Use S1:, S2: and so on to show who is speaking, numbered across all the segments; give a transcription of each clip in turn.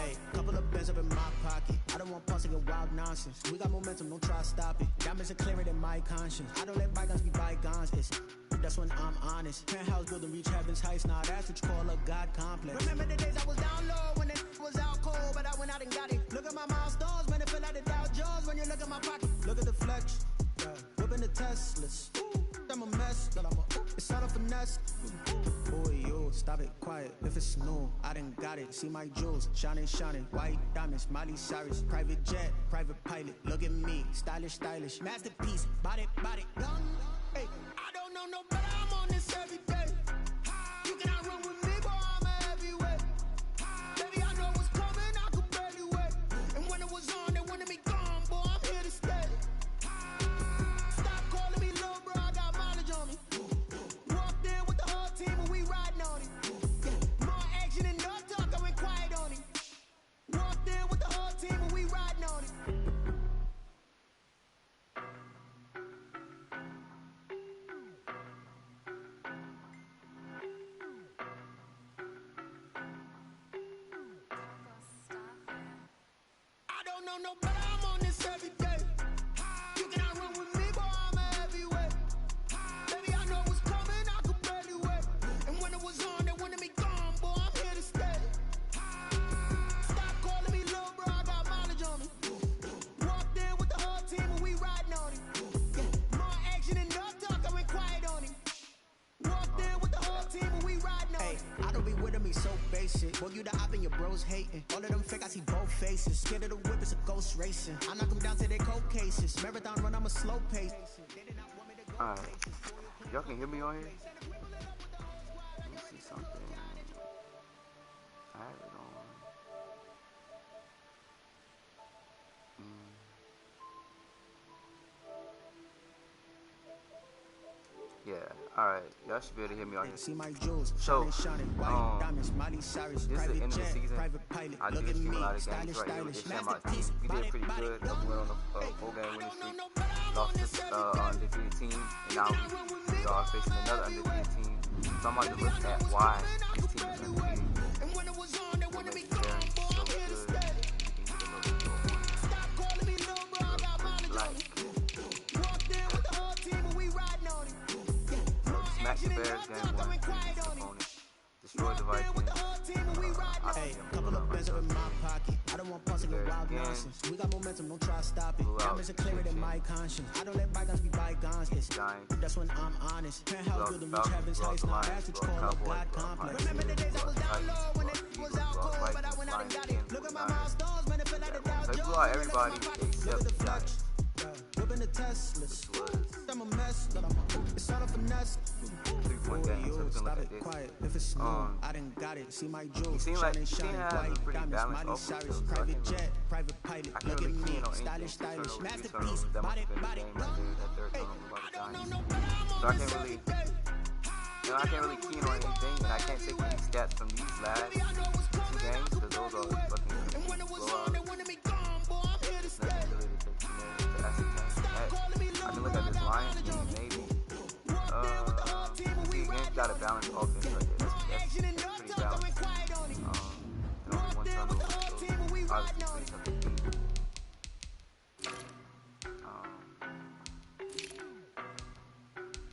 S1: Hey, couple of bands up in my pocket. I don't want pulse and wild nonsense. We got momentum, don't try to stop it. Diamonds are clearer than my conscience. I don't let bygones be bygones. That's when I'm honest. Penthouse building reach heaven's heights. Now that's what you call a God complex. Remember the days I was down low when it was out cold, but I went out and got it. Look at my milestones, man, it feel like the Dow Jones when you look at my pocket. Look at the flex, whipping the Teslas. I'm a mess, but it's all a finesse. Boy, you stop it, quiet. If it's new, I done got it. See my jewels, shining, shining. White diamonds, Miley Cyrus. Private jet, private pilot. Look at me, stylish, stylish. Masterpiece, body, body. Hey, I don't know no better. I'm on this every day. You cannot run with me, boy. I'm a heavyweight. Baby, I know what's coming. I could barely wait. And when it was on, they wanted me gone, boy. I'm here to stay. Stop calling me little bro. I got mileage on me. Walked in with the whole team and we riding on it. More action and no talk. I went quiet on it. Walked in with the whole team and we riding on it. No better, I'm on this every day. You cannot run with me, boy, I'm a heavyweight. Baby, I know what's coming, I could barely wait. And when it was on, they wanted me gone, boy, I'm here to stay. Stop calling me little bro, I got mileage on me. Walked in with the whole team and we riding on it. More action and no talk, I went quiet on it. Walked in with the whole team and we riding on it. I don't be with me so basic. Boy, you the op and your bros hating. All of them fake, I see both faces. Scared of the whip, it's a ghost racing. I knock them down to their cold cases. Marathon run, I'm a slow pace.
S2: Alright. Y'all can hear me on here? Let me see something. I have it on. Yeah, alright. Y'all should be able to hear me on here.
S1: See my jewels,
S2: so,
S1: shining, white diamonds, Miley Cyrus,
S2: this is the end of the season.
S1: Private pilot.
S2: I do stream a lot of games right here with this Shamrocks team. We did pretty good. We went on a 4-game winning streak. Lost to undefeated team, and now we are facing another undefeated team. So I'm about to look at why this team is undefeated. What makes them so good. Smack the Bears game 1, opponent. Destroy the Vikings.
S1: Hey, couple of bands up in my pocket. I don't want pulse and wild nonsense. We got momentum, don't try to stop it. Diamonds are clearer than my conscience. I don't let bygones be bygones. That's when I'm honest. Penthouse building reach heaven's heights. Now that's what you call a God complex. Remember the days I was down low when it was out cold, but I went out and got it. Look at my milestones, man, it feel like the Dow Jones.
S2: They blew out everybody except the Giants.
S1: Whipping the Teslas. I'm a mess, but it's all a finesse.
S2: 3-point game, so it's
S1: stop
S2: like
S1: it,
S2: this.
S1: quiet. If it's new, I done got it. See my jewels,
S2: shining,
S1: shining, white diamonds, Miley Cyrus, private jet, private pilot. Look at me, stylish, stylish, masterpiece, body, body.
S2: So I can't really, I can't really key in on anything, and I can't take any stats from these last 2 games because those are fucking blowouts. I can look at this Lions game, maybe. See, again, got a balanced offense right there. That's pretty balanced. And only 1 turnover, so obviously pretty tough to beat.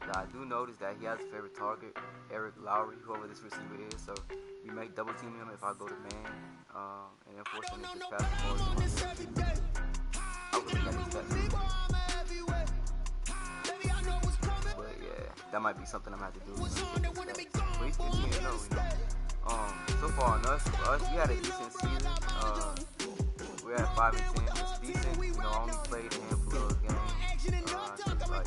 S2: Now, I do notice that he has a favorite target, Eric Lowry, whoever this receiver is. So we may double team him if I go to man, and then force him to just pass the ball. I would look at his stats. But yeah, that might be something I'm gonna have to do. But he's 15-0, so far on us, we had a decent season. We're at 5-10. It's decent. I only played a handful of games. I think like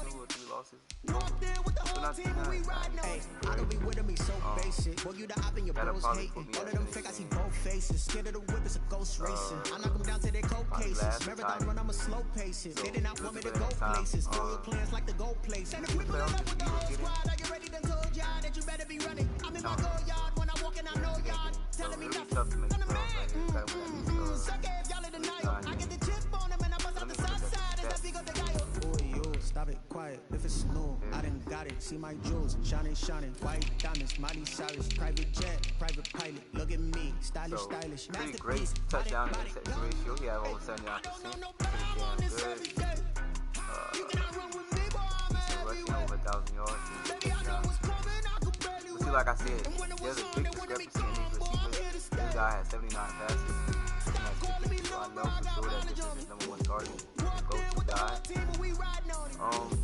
S2: 2 or 3 losses. So not too bad.
S1: Hey, I don't be with me so basic. Boy, you the op and your bros hating. All of them fake, I see both faces. Scared of the whip, it's a ghost racing. I knock them down to their cold cases. Marathon run, I'm a slow pace it. They did not want me to go places. All your plans like the go places. And if we pull up with the whole squad, I get ready to told y'all that you better be running. I'm in my go yard when I walk in, I know y'all telling me nothing. On the man, suck ass, y'all in the night. I get the chip on them and I bust out the south side. And that's because the guy stop it, quiet. If it's new, I done got it. See my jewels, shining, shining. White diamonds, Miley Cyrus. Private jet, private pilot. Look at me, stylish, stylish.
S2: Pretty great touchdown and interception ratio. He had over 79%. Pretty damn good. Decent rushing, over 1,000 yards. But see, like I said, there's a big discrepancy in these receivers. This guy has 79 passes. So I know for sure that this is his number one target, his go-to guy.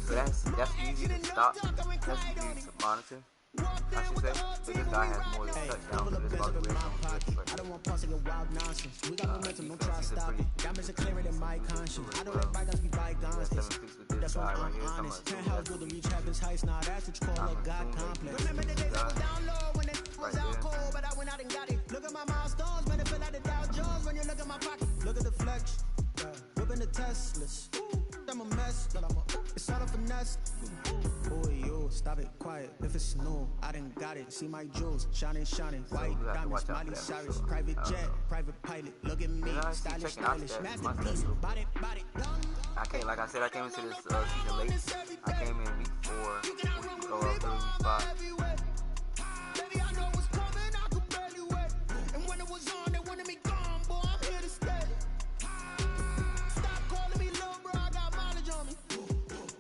S2: So that's easy to stop. That's easy to monitor, I should say. So this guy has more than touchdowns than this about the red zone blitz.
S1: I don't want passing a wild nonsense. We got momentum, don't try to stop it. Diamonds are clearer than my conscience. I don't let bygones be bygones. That's why I'm honest. Penthouse building reach heaven's heights. Now that's what you call a God complex. Remember the days I was down low when it was out cold, but I went out and got it. Look at my milestones, man, it feel like the Dow Jones when you look at my pocket. Look at the flex, whipping the Teslas. I'm a mess, but it's all a finesse. Boy, yo, stop it, quiet. If it's new, I done got it. See my jewels, shining, shining. White diamonds, Miley Cyrus. Private jet, private pilot. Look at me, stylish, stylish. Masterpiece, body,
S2: I came, like I said, I came into this season late. I came in week 4, week 5.
S1: Baby, I know what's coming, I could barely wait. And when it was on, they wanted me gone, boy, I'm here to stay. Stop calling me little bro, I got mileage on me.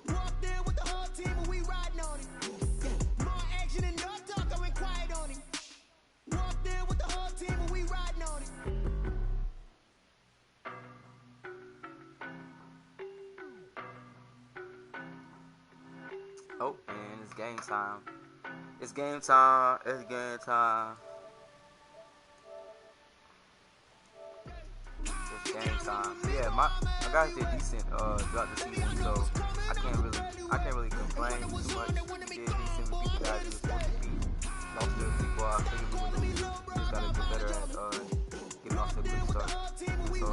S1: Walked in with the whole team and we riding on it. More action and no talk, I went quiet on him. Walked in with the whole team and we riding on it.
S2: Oh, and it's game time. It's game time. It's game time. It's game time. So yeah, my guys did decent throughout the season, so I can't really complain too much. We did decent. We beat the guys we were supposed to beat. Lost to people I figured we would lose. We just gotta get better at getting off to a good start. So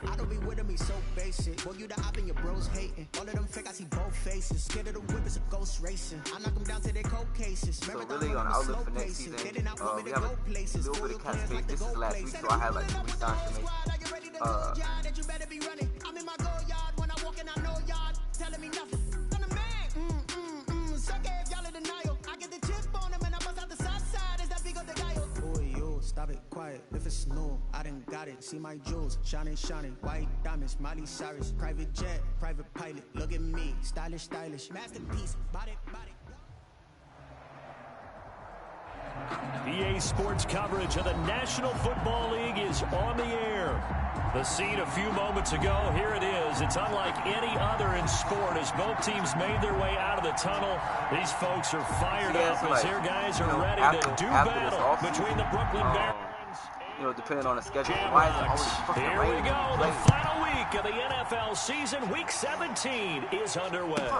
S1: I don't be with me so basic. Boy, you the op and your bros hating. All of them fake, I see both faces. Scared of the whip, it's a ghost racing. I knock them down to their cold cases.
S2: So really on the outlook for next season, we have a little bit of cap space. This is last week, so I had like 2 weeks time to make.
S1: I'm in my go yard when I walk in, I know yard telling me nothing. I'm the man. Suck it if y'all in denial. I get the chip on him and I bust out the south side. Is that big of the guy? Boy, yo, stop it, quiet. If it's new, I done got it. See my jewels, shining, shining. White diamonds, Miley Cyrus. Private jet, private pilot. Look at me, stylish, stylish. Masterpiece, body.
S3: EA Sports coverage of the National Football League is on the air. The scene a few moments ago, here it is. It's unlike any other in sport as both teams made their way out of the tunnel. These folks are fired up as their guys are ready to do battle between the Brooklyn Barons.
S2: Depending on the schedule. Why is it always fucking
S3: Here
S2: raining?
S3: we go. The final week of the NFL season. Week 17 is underway.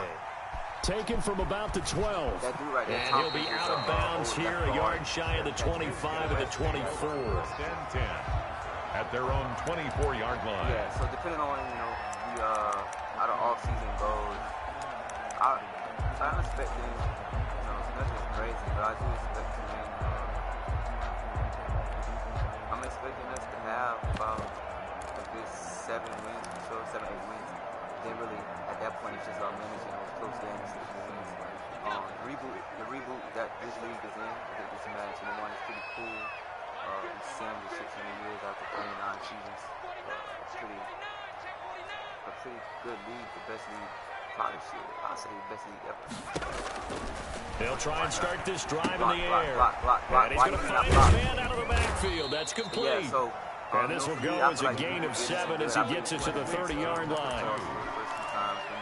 S3: Taken from about the 12. And he'll be out of bounds here, a yard shy of the 25 and the 24.
S4: 10-10 at their own 24-yard line.
S2: Yeah, so depending on, how the off-season goes, I'm expecting, nothing crazy, but I do expect to win. I'm expecting us to have about a good 7 wins, or 7, 8 wins. Then really, at that point, it's just about managing those close games. The reboot that this league is in, I think this Madden 21 is pretty cool. It's seen with 600 years after 29 seasons. It's a pretty good league, the best league, probably shit. I'll say the best league ever.
S3: They'll try and start this drive in the air.
S2: And
S3: he's going to find his man out of the backfield. That's complete.
S2: Yeah, so,
S3: and this will go as a gain of 7 as he gets it to the 30-yard line.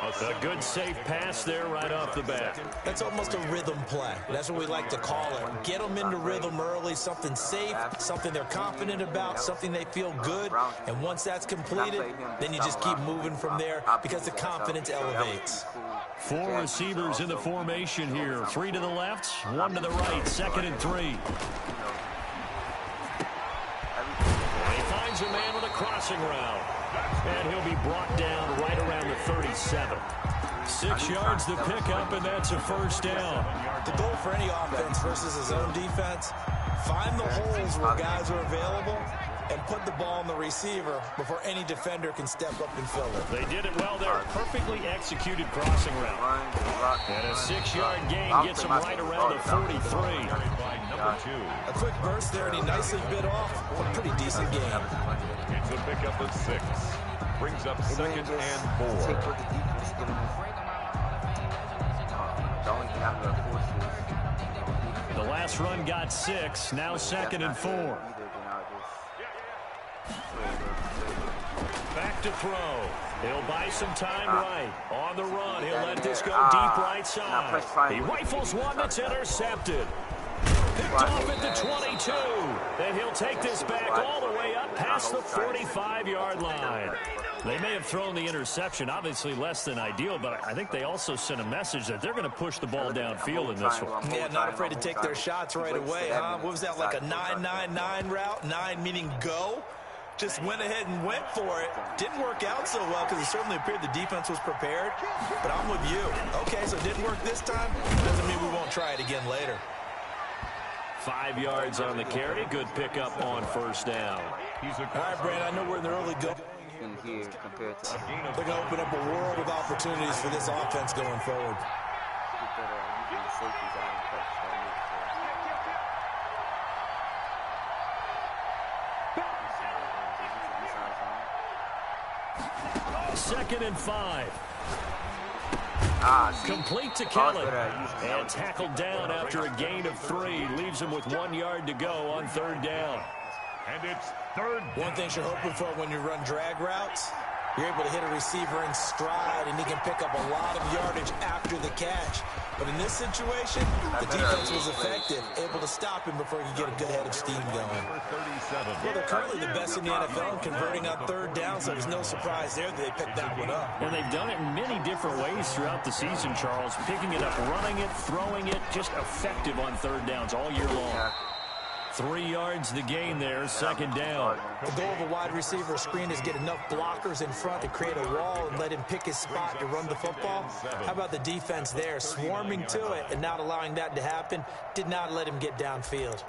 S3: A good safe pass there right off the bat.
S5: That's almost a rhythm play. That's what we like to call it. Get them into rhythm early, something safe, something they're confident about, something they feel good. And once that's completed, then you just keep moving from there because the confidence elevates.
S3: 4 receivers in the formation here. 3 to the left, 1 to the right. 2nd and 3. And he finds a man with a crossing route. And he'll be brought down right around the 37. 6 yards to pick up, and that's a first down.
S5: The goal for any offense versus his own defense, find the holes where guys are available and put the ball on the receiver before any defender can step up and fill it.
S3: They did it well there. Perfectly executed crossing route. And a 6-yard gain gets him right around the 43.
S5: A quick burst there, and he nicely bit off a pretty decent gain.
S4: It's a pickup of 6. Brings up 2nd and 4.
S3: The last run got 6. Now 2nd and 4. Back to throw. He'll buy some time right. On the run, he'll let this go deep right side. He rifles one that's intercepted. Picked off at the 22. And he'll take this back all the way up past the 45-yard line. They may have thrown the interception, obviously less than ideal, but I think they also sent a message that they're going to push the ball downfield in this one.
S5: Yeah, not afraid to take their shots right away, huh? What was that, like a 9-9-9 route? 9 meaning go? Just went ahead and went for it. Didn't work out so well because it certainly appeared the defense was prepared. But I'm with you. Okay, so it didn't work this time. Doesn't mean we won't try it again later.
S3: 5 yards on the carry. Good pickup on first down.
S5: All right, Brandon, I know we're in the early go.
S2: Here compared to
S5: They're going to open up a world of opportunities for this offense going forward.
S3: Second and 5. Complete to Kelly. And tackled down after a gain of 3. Leaves him with 1 yard to go on third down.
S4: And it's third.
S5: One thing you're hoping for when you run drag routes, you're able to hit a receiver in stride, and he can pick up a lot of yardage after the catch. But in this situation, the defense was effective, able to stop him before he could get a good head of steam going. Well, they're currently the best in the NFL in converting on third down, so there's no surprise there that they picked that one up.
S3: And they've done it in many different ways throughout the season, Charles. Picking it up, running it, throwing it, just effective on third downs all year long. 3 yards to gain there, second down.
S5: The goal of a wide receiver screen is get enough blockers in front to create a wall and let him pick his spot to run the football. How about the defense there, swarming to it and not allowing that to happen? Did not let him get downfield.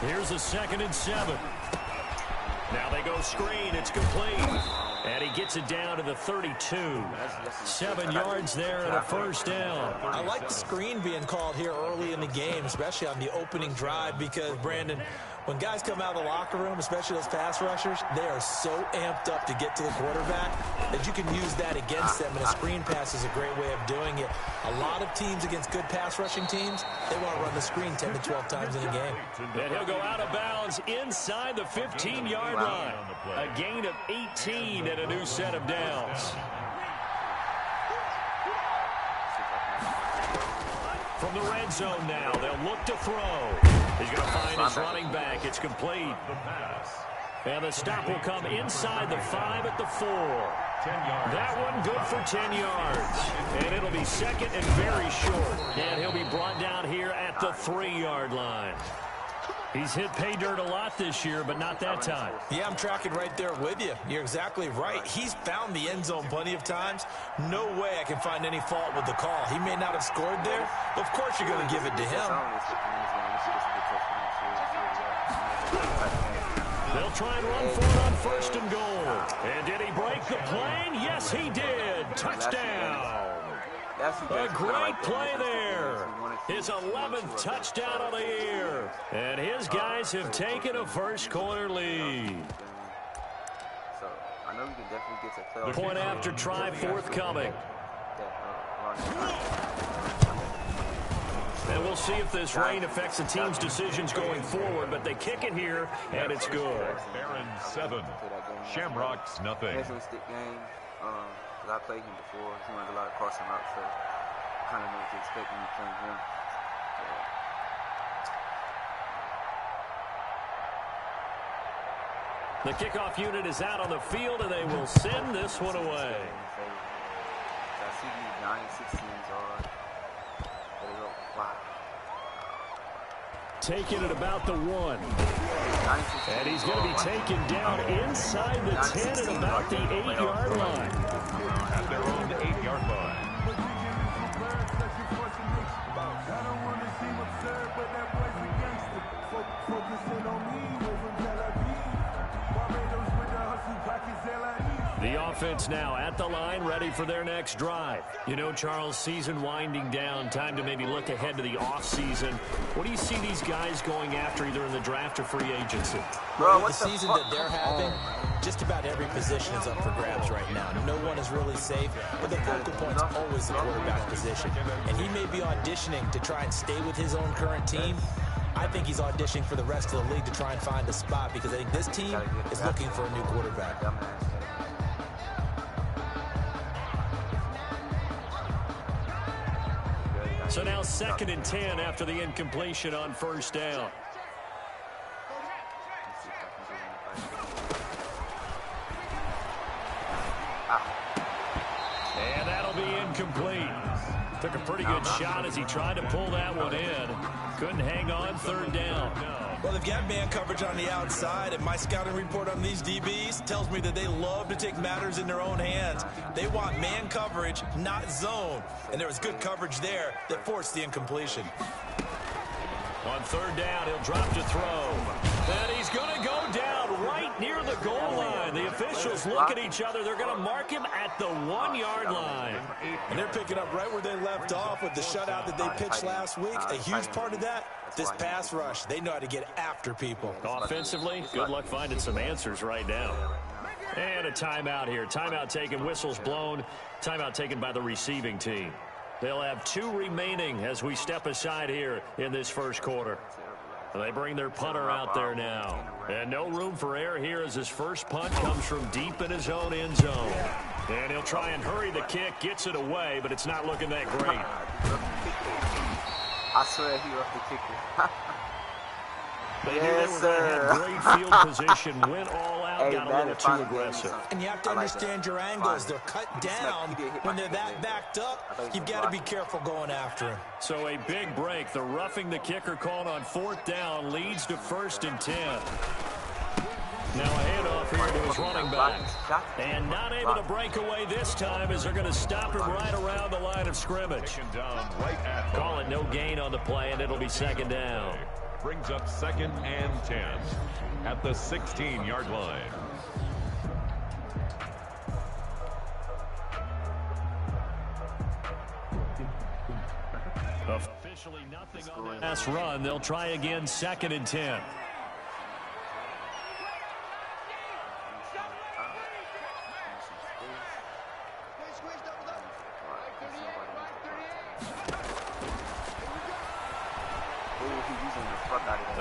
S3: Here's a 2nd and 7. Now they go screen. It's complete. And he gets it down to the 32. 7 yards there and a first down.
S5: I like the screen being called here early in the game, especially on the opening drive, because, Brandon, when guys come out of the locker room, especially those pass rushers, they are so amped up to get to the quarterback that you can use that against them, and a screen pass is a great way of doing it. A lot of teams against good pass rushing teams, they want to run the screen 10 to 12 times in a game.
S3: And he'll go out of bounds inside the 15-yard line. A gain of 18 and a new set of downs. From the red zone now, they'll look to throw. He's going to find his running back. It's complete. And the stop will come inside the 5 at the 4. That one good for 10 yards. And it'll be second and very short. And he'll be brought down here at the 3-yard line. He's hit pay dirt a lot this year, but not that time.
S5: Yeah, I'm tracking right there with you. You're exactly right. He's found the end zone plenty of times. No way I can find any fault with the call. He may not have scored there, but of course you're going to give it to him.
S3: They'll try and run for it on first and goal. And did he break the plane? Yes, he did. Touchdown. A great play there. His 11th touchdown of the year. And his guys have taken a first quarter lead. Point after try forthcoming. And we'll see if this rain affects the team's decisions going forward, but they kick it here, and it's good.
S4: Aaron 7, Shamrocks nothing.
S2: I played him before. He runs a lot of crossing routes, so I kind of know what to expect when you're playing him.
S3: The kickoff unit is out on the field, and they will send this one away.
S2: So I see these 9, 16s are. Wow.
S3: taken at about the 1. And he's going to be taken down inside the 10 at about the 8-yard line.
S4: At their own 8-yard line.
S3: The offense now at the line, ready for their next drive. You know, Charles, season winding down, time to maybe look ahead to the offseason. What do you see these guys going after either in the draft or free agency?
S5: Bro, with the season that they're having, just about every position is up for grabs right now. No one is really safe, but the focal point's always the quarterback position. And he may be auditioning to try and stay with his own current team. I think he's auditioning for the rest of the league to try and find a spot because I think this team is looking for a new quarterback.
S3: So now 2nd and 10 after the incompletion on 1st down. And that'll be incomplete. Took a pretty good shot as he tried to pull that one in. Couldn't hang on 3rd down.
S5: Well, they've got man coverage on the outside, and my scouting report on these DBs tells me that they love to take matters in their own hands. They want man coverage, not zone. And there was good coverage there that forced the incompletion.
S3: On 3rd down, he'll drop to throw. And he's going to go down right near the goal line. The officials look at each other. They're going to mark him at the 1-yard line.
S5: And they're picking up right where they left off with the shutout that they pitched last week. A huge part of that, this pass rush. They know how to get after people.
S3: Offensively, good luck finding some answers right now. And a timeout here. Timeout taken, whistles blown. Timeout taken by the receiving team. They'll have 2 remaining as we step aside here in this 1st quarter. They bring their punter out there now. And no room for error here as his first punt comes from deep in his own end zone. And he'll try and hurry the kick, gets it away, but it's not looking that great.
S2: I swear he left the kicker.
S3: They knew they were going to have great field position, went all out, got a little too aggressive.
S5: And you have to understand your angles. They're cut down. When they're that backed up, you've got to be careful going after him.
S3: So a big break. The roughing the kicker called on 4th down leads to 1st and 10. Now a handoff here to his running back. And not able to break away this time as they're going to stop him right around the line of scrimmage. Call it no gain on the play, and it'll be 2nd down.
S4: Brings up 2nd and 10 at the 16-yard line.
S3: Officially nothing on that last run. They'll try again, 2nd and 10.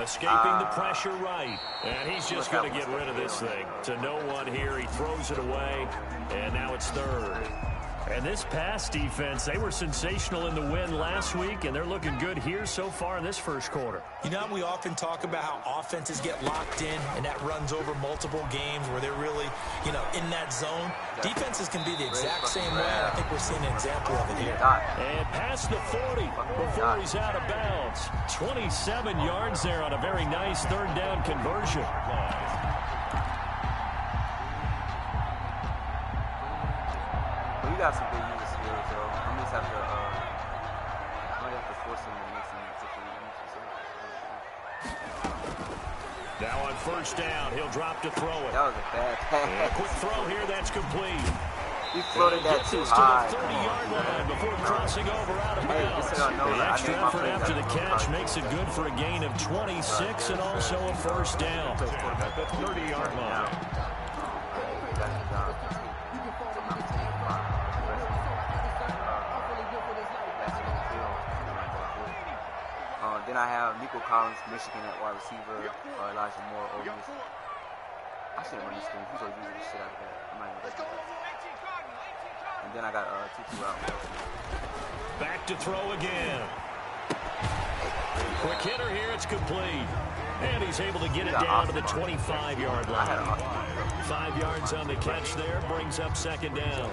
S3: Escaping the pressure right. And he's just going to get rid of this thing. To no one here. He throws it away. And now it's 3rd. And this pass defense, they were sensational in the win last week, and they're looking good here so far in this 1st quarter.
S5: You know, we often talk about how offenses get locked in, and that runs over multiple games where they're really, you know, in that zone. Defenses can be the exact same way, and I think we're seeing an example of it here.
S3: And past the 40 before he's out of bounds. 27 yards there on a very nice 3rd down conversion.
S2: You got some good user skills, though. I might have to force him to make some different.
S3: Now on 1st down, he'll drop to throw it.
S2: That was a bad pass.
S3: And a quick throw here, that's complete.
S2: He floated that too high.
S3: To the 30-yard line before crossing over out of bounds. The extra effort after the catch makes it good for a gain of 26 and also a 1st down.
S4: At the 30-yard line.
S2: Then I have Nico Collins, Michigan at wide receiver, Elijah Moore, Ole Miss. I should have run this thing. He's going to use the shit out of that. And then I got Tutu out.
S3: Back to throw again. Quick hitter here, it's complete. And he's able to get it down to the 25-yard line. 5 yards on the catch there, brings up second down.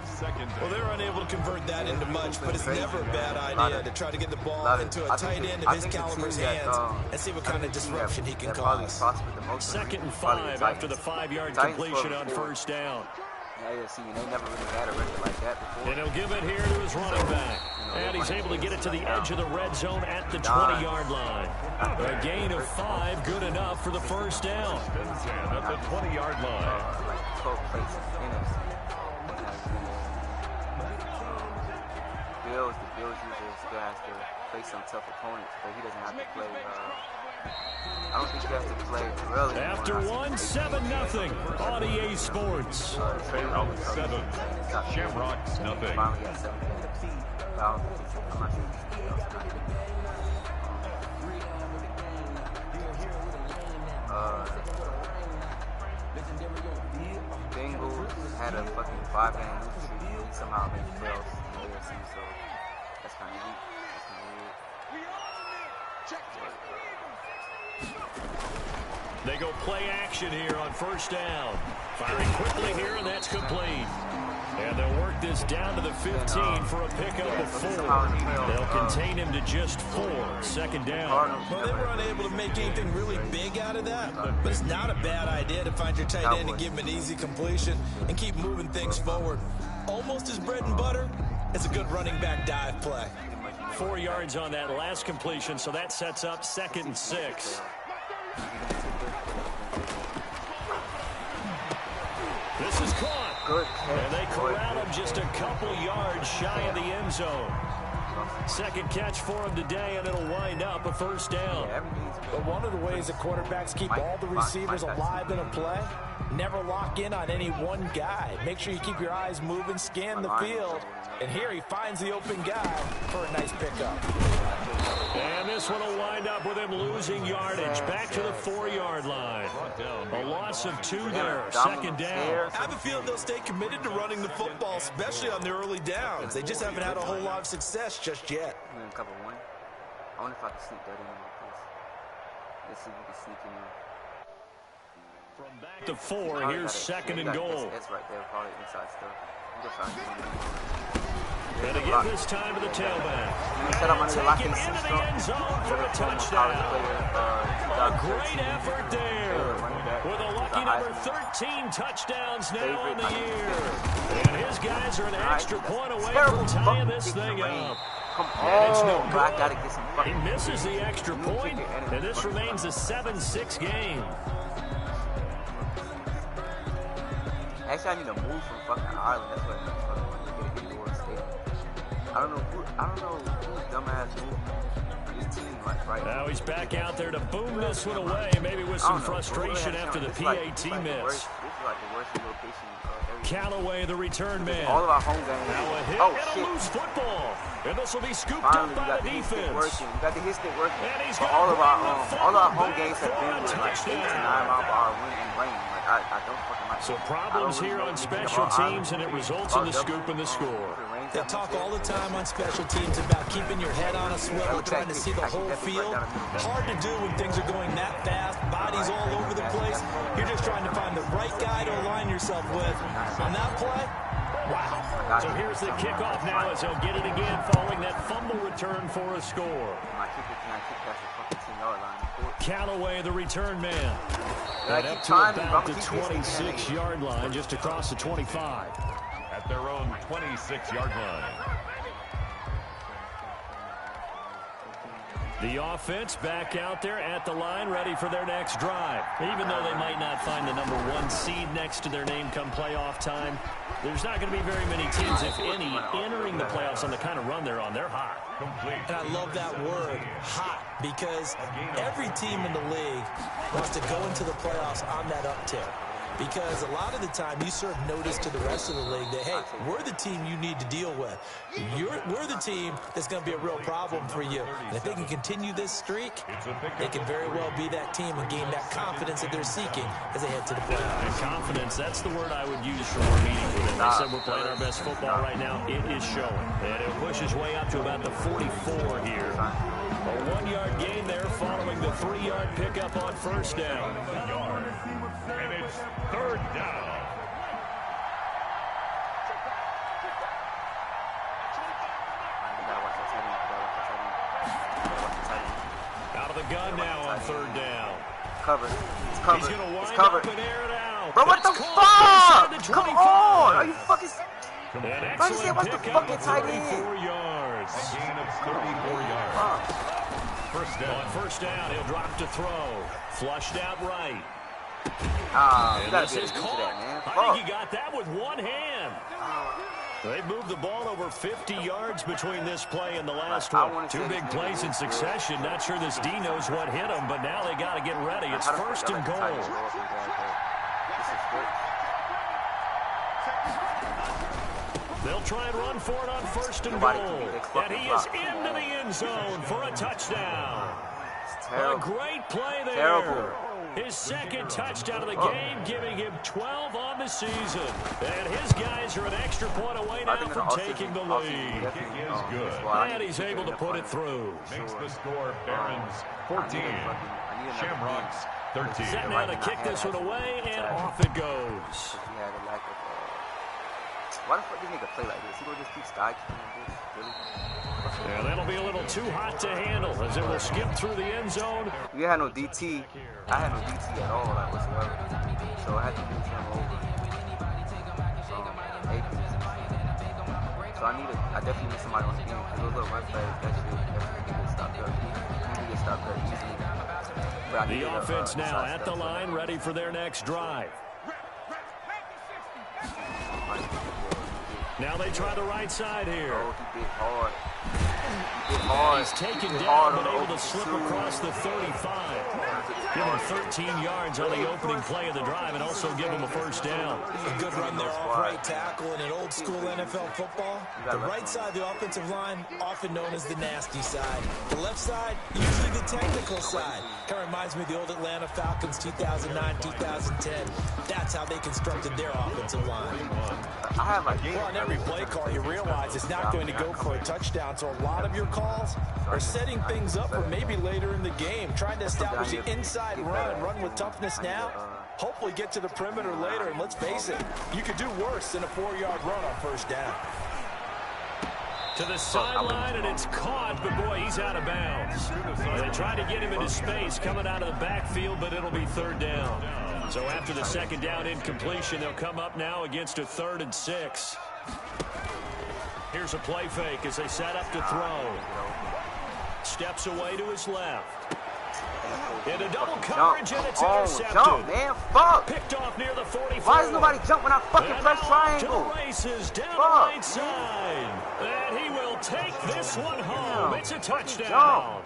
S5: Well, they're unable to convert that into much, but it's never a bad idea to try to get the ball into a tight end of his caliber's hands and see what kind of disruption he can cause.
S3: 2nd and 5 after the 5-yard completion on first down.
S2: See, they never really had a record like that before.
S3: And he'll give it here to his running back. And he's able to get it to the edge of the red zone at the 20-yard line. A gain of 5, good enough for the first down.
S4: At the 20-yard line.
S2: Like 12 places in NFC. The Bills usually still has to play some tough opponents, but he doesn't have to play. I don't think he has to play really.
S3: After 7-0 on EA Sports.
S4: Shamrocks 7. Shamrocks nothing.
S2: Finally got 7 games. I'm not sure. Bengals had a fucking 5-game losing streak. He somehow made the playoffs in the AFC, so that's kind of weak.
S3: They go play action here on first down. Firing quickly here, and that's complete. And they'll work this down to the 15 for a pickup of 4. They'll contain him to just 4. 2nd down.
S5: Well, they were unable to make anything really big out of that, but it's not a bad idea to find your tight end and give him an easy completion and keep moving things forward. Almost his bread and butter. It's a good running back dive play.
S3: 4 yards on that last completion, so that sets up 2nd and 6. This is caught. And they corral him just a couple yards shy of the end zone. 2nd catch for him today, and it'll wind up a first down.
S5: But one of the ways that quarterbacks keep all the receivers alive in a play, never lock in on any one guy. Make sure you keep your eyes moving, scan the field. And here he finds the open guy for a nice pickup.
S3: And this one will wind up with him losing yardage back to the 4-yard line. A loss of 2 there, 2nd down.
S5: I have a feeling they'll stay committed to running the football, especially on the early downs. They just haven't had a whole lot of success just yet.
S2: I wonder if I can sneak that in like this. Let's see if we can sneak in there.
S3: From back to 4, here's 2nd and goal.
S2: That's right there, probably inside stuff.
S3: And to give this time to the tailback. And take it into the end zone for a touchdown. A great effort there. With a lucky number 13 touchdowns now on the year. And his guys are an extra point away from tying this thing up.
S2: Come on, it's no good. I gotta get some
S3: He misses the extra point, and this remains a 7-6 game.
S2: Actually, I need to move from fucking Ireland. That's what I'm fucking get a New State. I don't know who dumbass moved his team right
S3: now. He's back out there to boom this one away, maybe with some frustration after the PAT miss.
S2: This is like the worst relocation ever.
S3: Callaway, the return man.
S2: All of our home games.
S3: Now a hit and a loose football. And this will be scooped up by the defense.
S2: We got the hit stick working.
S3: And he's
S2: but all of our home games have been with like 8 to 9 mile per hour wind and rain. Like I don't fucking like
S3: So problems here on special teams, and it results in the scoop and the score.
S5: They talk all the time on special teams about keeping your head on a swivel, trying to see the whole field. Hard to do when things are going that fast, bodies all over the place. You're just trying to find the right guy to align yourself with. On that play, wow.
S3: So here's the kickoff now as he'll get it again following that fumble return for a score. Callaway, the return man. And up to about the 26-yard line, just across the 25.
S4: At their own 26-yard line.
S3: The offense back out there at the line, ready for their next drive. Even though they might not find the number 1 seed next to their name come playoff time, there's not going to be very many teams, if any, entering the playoffs on the kind of run they're on. They're hot.
S5: And I love that word, hot, because every team in the league wants to go into the playoffs on that uptick. Because a lot of the time you serve notice to the rest of the league that, hey, we're the team you need to deal with. We're the team that's going to be a real problem for you. And if they can continue this streak, they can very well be that team and gain that confidence that they're seeking as they head to the playoffs.
S3: And confidence, that's the word I would use for more meaningful. They said we're playing our best football right now. It is showing. And it'll push his way up to about the 44 here. A 1-yard gain there following the 3-yard pickup on first down.
S4: And it's third down.
S3: Out of the gun now on third down.
S2: Covered. It's covered.
S3: He's going to wind
S2: it's covered.
S3: up and air it out.
S2: Bro, what the fuck? Come on. Are you fucking...
S3: An
S2: Bro, you said what's the fucking tight end?
S3: 34 yards.
S4: A gain of 34 yards. First down.
S3: On first down, he'll drop to throw. Flushed out right.
S2: You gotta be able to do that, man.
S3: I think he got that with one hand. They moved the ball over 50 yards between this play and the last one. Two big plays in succession. Not sure this D knows what hit him, but now they got to get ready. It's first and goal. They'll try and run for it on first and goal. And he is into the end zone for a touchdown. A great play there.
S2: Terrible.
S3: His second touchdown of the game, giving him 12 on the season. And his guys are an extra point away now from taking the lead.
S4: Kick is good.
S3: And he's able to put it through.
S4: Makes the score Barons 14. Shamrocks 13.
S3: Set now to kick this one away, and off it goes.
S2: Why the fuck did nigga play like this? He gonna just keep sky kicking this? Really?
S3: Yeah, that'll be a little too hot to handle as it will skip through the end zone.
S2: We had no DT. I had no DT at all, like whatsoever. So I had to move him over. So I definitely need somebody on the game. Those little run plays, that shit definitely get stopped up. You get stopped up easily.
S3: The offense now at the line, ready for their next drive. Now they try the right side here.
S2: Oh, he bit hard. He bit hard.
S3: He's taken down, but able to slip across the 35. Give him 13 yards on the opening play of the drive and also give him a first down.
S5: A good run there off right tackle in an old school NFL football. The right side of the offensive line, often known as the nasty side. The left side, usually the technical side. Kind of reminds me of the old Atlanta Falcons 2009, 2010. That's how they constructed their offensive line. Well, on every play call, you realize it's not going to go for a touchdown. So a lot of your calls are setting things up for maybe later in the game, trying to establish the inside run with toughness now. Hopefully get to the perimeter later, and let's face it, you could do worse than a 4-yard run on first down.
S3: To the sideline, and it's caught, but boy, he's out of bounds. They tried to get him into space coming out of the backfield, but it'll be third down. So after the second down incompletion, they'll come up now against a 3rd and 6. Here's a play fake as they set up to throw. Steps away to his left. Into double coverage, and it's intercepted.
S2: Jump, man. Fuck.
S3: Picked off near the 44.
S2: Why does nobody jump when I fucking press triangle?
S3: To the races, down the right side. And he will take this one home. It's a touchdown.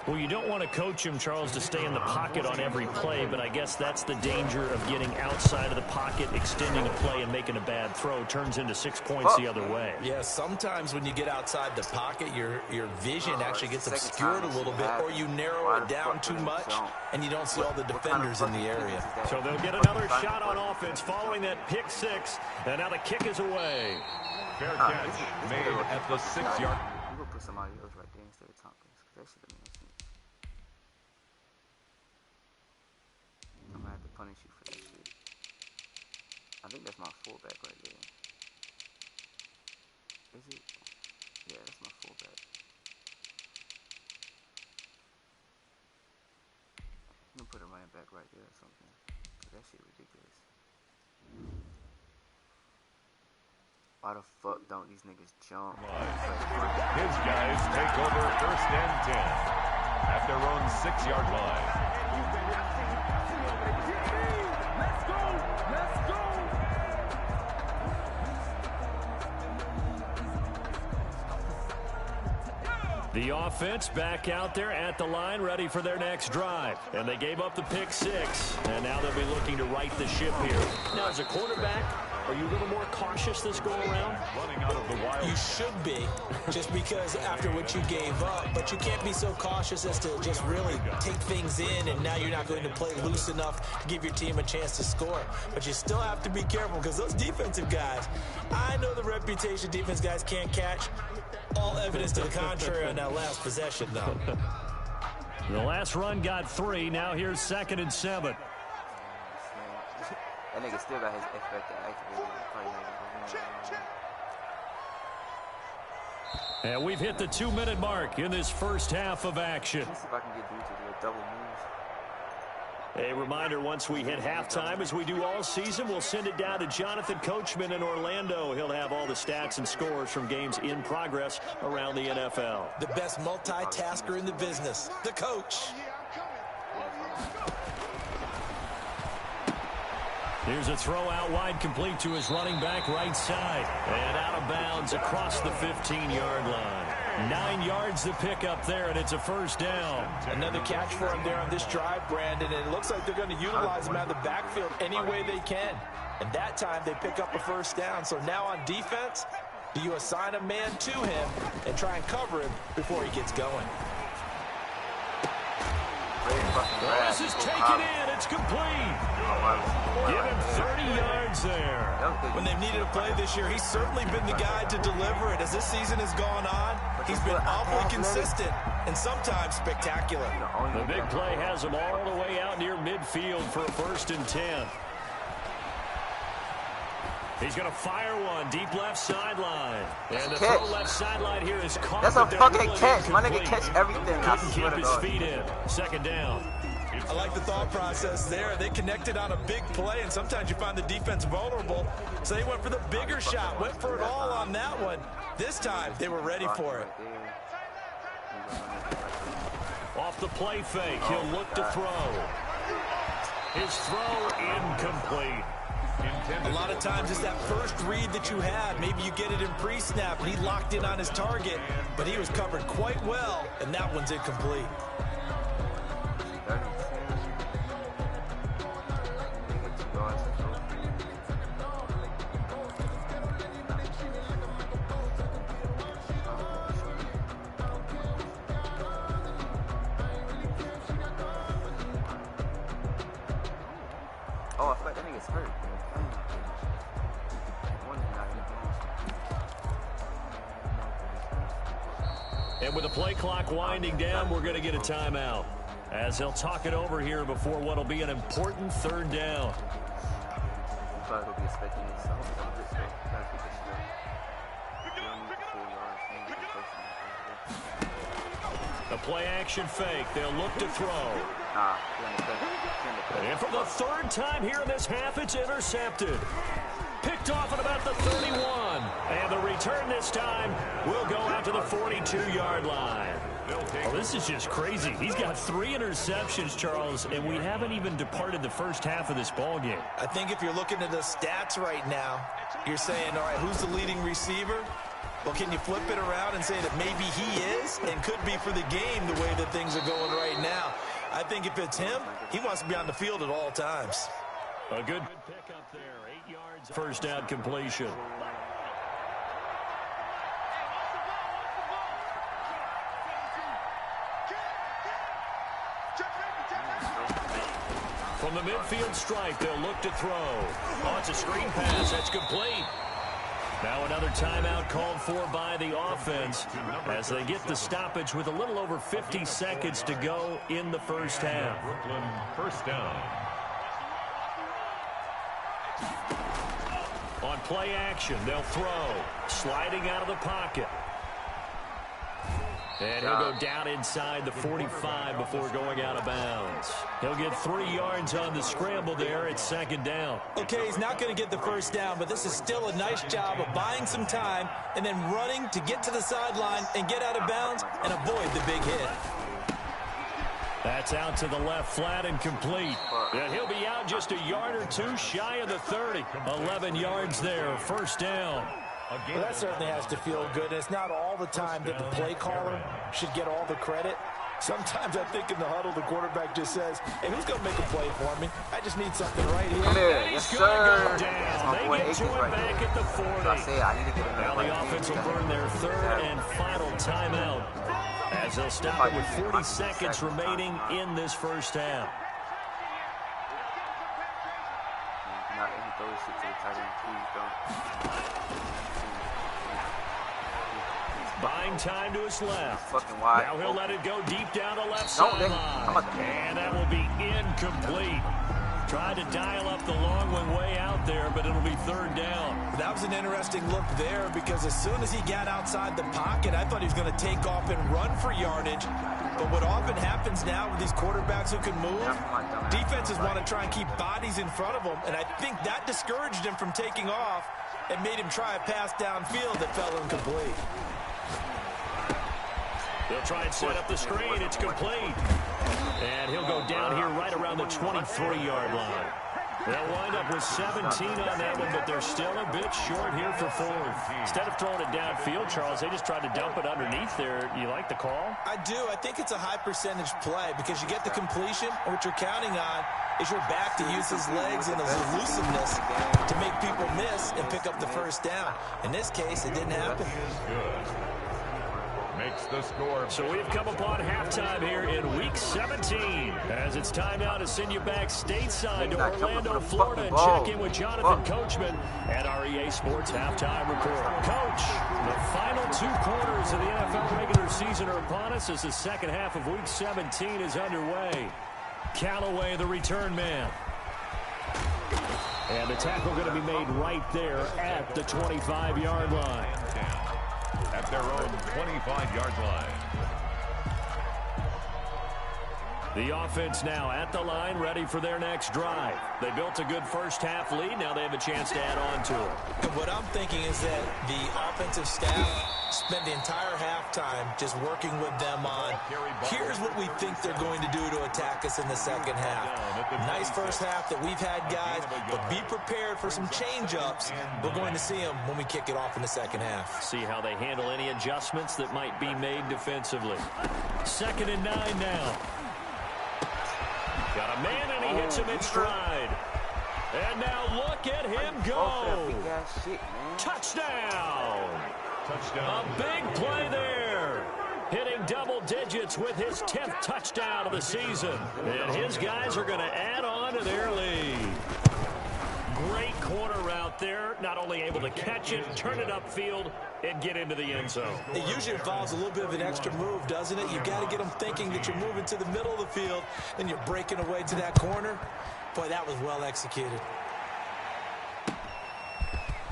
S3: Well, you don't want to coach him, Charles, to stay in the pocket on every play, but I guess that's the danger of getting outside of the pocket, extending a play, and making a bad throw. Turns into 6 points the other way.
S5: Yeah, sometimes when you get outside the pocket, your vision actually gets obscured a little bit, or you narrow it down too much, and you don't see all the defenders in the area.
S3: So they'll get another shot on offense following that pick 6, and now the kick is away.
S4: Fair catch made at the 6-yard.
S2: You will put somebody else right there instead of Tompkins, because that should have been a I'm gonna have to punish you for that shit. I think that's my fullback right there. Is it? Yeah, that's my fullback. I'm gonna put a running back right there or something. That shit ridiculous. Why the fuck don't these niggas jump?
S4: His guys take over 1st and 10 at their own 6-yard line.
S3: The offense back out there at the line, ready for their next drive. And they gave up the pick 6, and now they'll be looking to right the ship here. Now, as a quarterback, Are you a little more cautious this go around?
S4: Running out of the wild.
S5: You should be, just because after what you gave up, but you can't be so cautious as to just really take things in, and now you're not going to play loose enough to give your team a chance to score. But you still have to be careful, because those defensive guys, I know the reputation defense guys can't catch. All evidence to the contrary on that last possession, though.
S3: The last run got 3. Now here's 2nd and 7.
S2: That nigga still got his effect activated.
S3: And we've hit the 2-minute mark in this first half of action.
S2: Let's see if I can get dude to do a double move.
S3: A reminder, once we hit halftime, as we do all season, we'll send it down to Jonathan Coachman in Orlando. He'll have all the stats and scores from games in progress around the NFL.
S5: The best multitasker in the business, the coach.
S3: Here's a throw out wide, complete to his running back right side. And out of bounds across the 15-yard line. 9 yards to pick up there, and it's a first down.
S5: Another catch for him there on this drive, Brandon, and it looks like they're going to utilize him out of the backfield any way they can. And that time they pick up a first down. So now on defense, do you assign a man to him and try and cover him before he gets going?
S3: This is taken in. It's complete. Give him 30 yards there.
S5: When they've needed a play this year, he's certainly been the guy to deliver it. As this season has gone on, he's been awfully consistent and sometimes spectacular.
S3: The big play has him all the way out near midfield for a 1st and 10. He's going to fire one deep left sideline. And the throw left sideline here is caught.
S2: That's a fucking catch. My nigga catch everything.
S3: Couldn't keep his feet in. 2nd down.
S5: I like the thought process there. They connected on a big play, and sometimes you find the defense vulnerable. So they went for the bigger shot, went for it all on that one. This time, they were ready for it.
S3: Off the play fake, he'll look to throw. His throw incomplete.
S5: A lot of times it's that first read that you had. Maybe you get it in pre-snap, and he locked in on his target, but he was covered quite well, and that one's incomplete.
S2: Oh, I feel like that nigga's hurt.
S3: And with the play clock winding down, we're going to get a timeout, as they'll talk it over here before what will be an important 3rd down. The play action fake. They'll look to throw. And for the 3rd time here in this half, it's intercepted. Picked off at about the 31. And the return this time will go out to the 42-yard line. Oh, this is just crazy. He's got 3 interceptions, Charles, and we haven't even departed the first half of this ball game.
S5: I think if you're looking at the stats right now, you're saying, all right, who's the leading receiver? Well, can you flip it around and say that maybe he is and could be for the game the way that things are going right now? I think if it's him, he wants to be on the field at all times.
S3: A good pick up there. 8 yards. First down completion. From the midfield stripe, they'll look to throw. Oh, it's a screen pass. That's complete. Now another timeout called for by the offense as they get the stoppage with a little over 50 seconds to go in the first half.
S4: Brooklyn, first down.
S3: On play action, they'll throw. Sliding out of the pocket. And he'll go down inside the 45 before going out of bounds. He'll get 3 yards on the scramble there at 2nd down.
S5: Okay, he's not going to get the first down, but this is still a nice job of buying some time and then running to get to the sideline and get out of bounds and avoid the big hit.
S3: That's out to the left flat and complete. And he'll be out just a yard or 2 shy of the 30. 11 yards there, first down.
S5: Well, that certainly has to feel good. It's not all the time that the play caller should get all the credit. Sometimes I think in the huddle, the quarterback just says, hey, who's going to make a play for me? I just need something right here.
S2: Come here. Yes, sir. That's my boy
S3: They get to
S2: Akins
S3: him
S2: right
S3: back
S2: there.
S3: at the 40.
S2: So I say I need to get him
S3: Now
S2: right
S3: the offense will burn their third and final timeout as they'll stop it with 40 seconds remaining in this first half.
S2: Not any throw shit to the tight end, please don't.
S3: Buying time to his left.
S2: Fucking wide.
S3: Now he'll let it go deep down the left
S2: Don't
S3: sideline. And that will be incomplete. Tried to dial up the long one way out there, but it'll be third down.
S5: That was an interesting look there because as soon as he got outside the pocket, I thought he was going to take off and run for yardage. But what often happens now with these quarterbacks who can move, defenses want to try and keep bodies in front of them, and I think that discouraged him from taking off and made him try a pass downfield that fell incomplete.
S3: They'll try and set up the screen. It's complete. And he'll go down here right around the 23-yard line. They'll wind up with 17 on that one, but they're still a bit short here for fourth. Instead of throwing it downfield, Charles, they just tried to dump it underneath there. You like the call?
S5: I do. I think it's a high percentage play because you get the completion, and what you're counting on is your back to use his legs and his elusiveness to make people miss and pick up the first down. In this case, it didn't happen.
S4: Makes the score.
S3: So we've come upon halftime here in Week 17 as it's time now to send you back stateside to Orlando, Florida, and check in with Jonathan Coachman at our EA Sports Halftime Report. Coach, the final two quarters of the NFL regular season are upon us as the second half of Week 17 is underway. Callaway, the return man. And the tackle going to be made right there at the 25-yard line.
S4: At their own 25-yard line.
S3: The offense now at the line, ready for their next drive. They built a good first half lead. Now they have a chance to add on to it.
S5: And what I'm thinking is that the offensive staff spent the entire halftime just working with them on, here's what we think they're going to do to attack us in the second half. Nice first half that we've had, guys, but be prepared for some change-ups. We're going to see them when we kick it off in the second half.
S3: See how they handle any adjustments that might be made defensively. 2nd and 9 now. Got a man, and he hits him in stride. And now look at him go. Touchdown. A big play there. Hitting double digits with his 10th touchdown of the season. And his guys are going to add on to their lead. Great corner route there. Not only able to catch it, turn it upfield, and get into the end zone.
S5: It usually involves a little bit of an extra move, doesn't it? You've got to get them thinking that you're moving to the middle of the field and you're breaking away to that corner. Boy, that was well executed.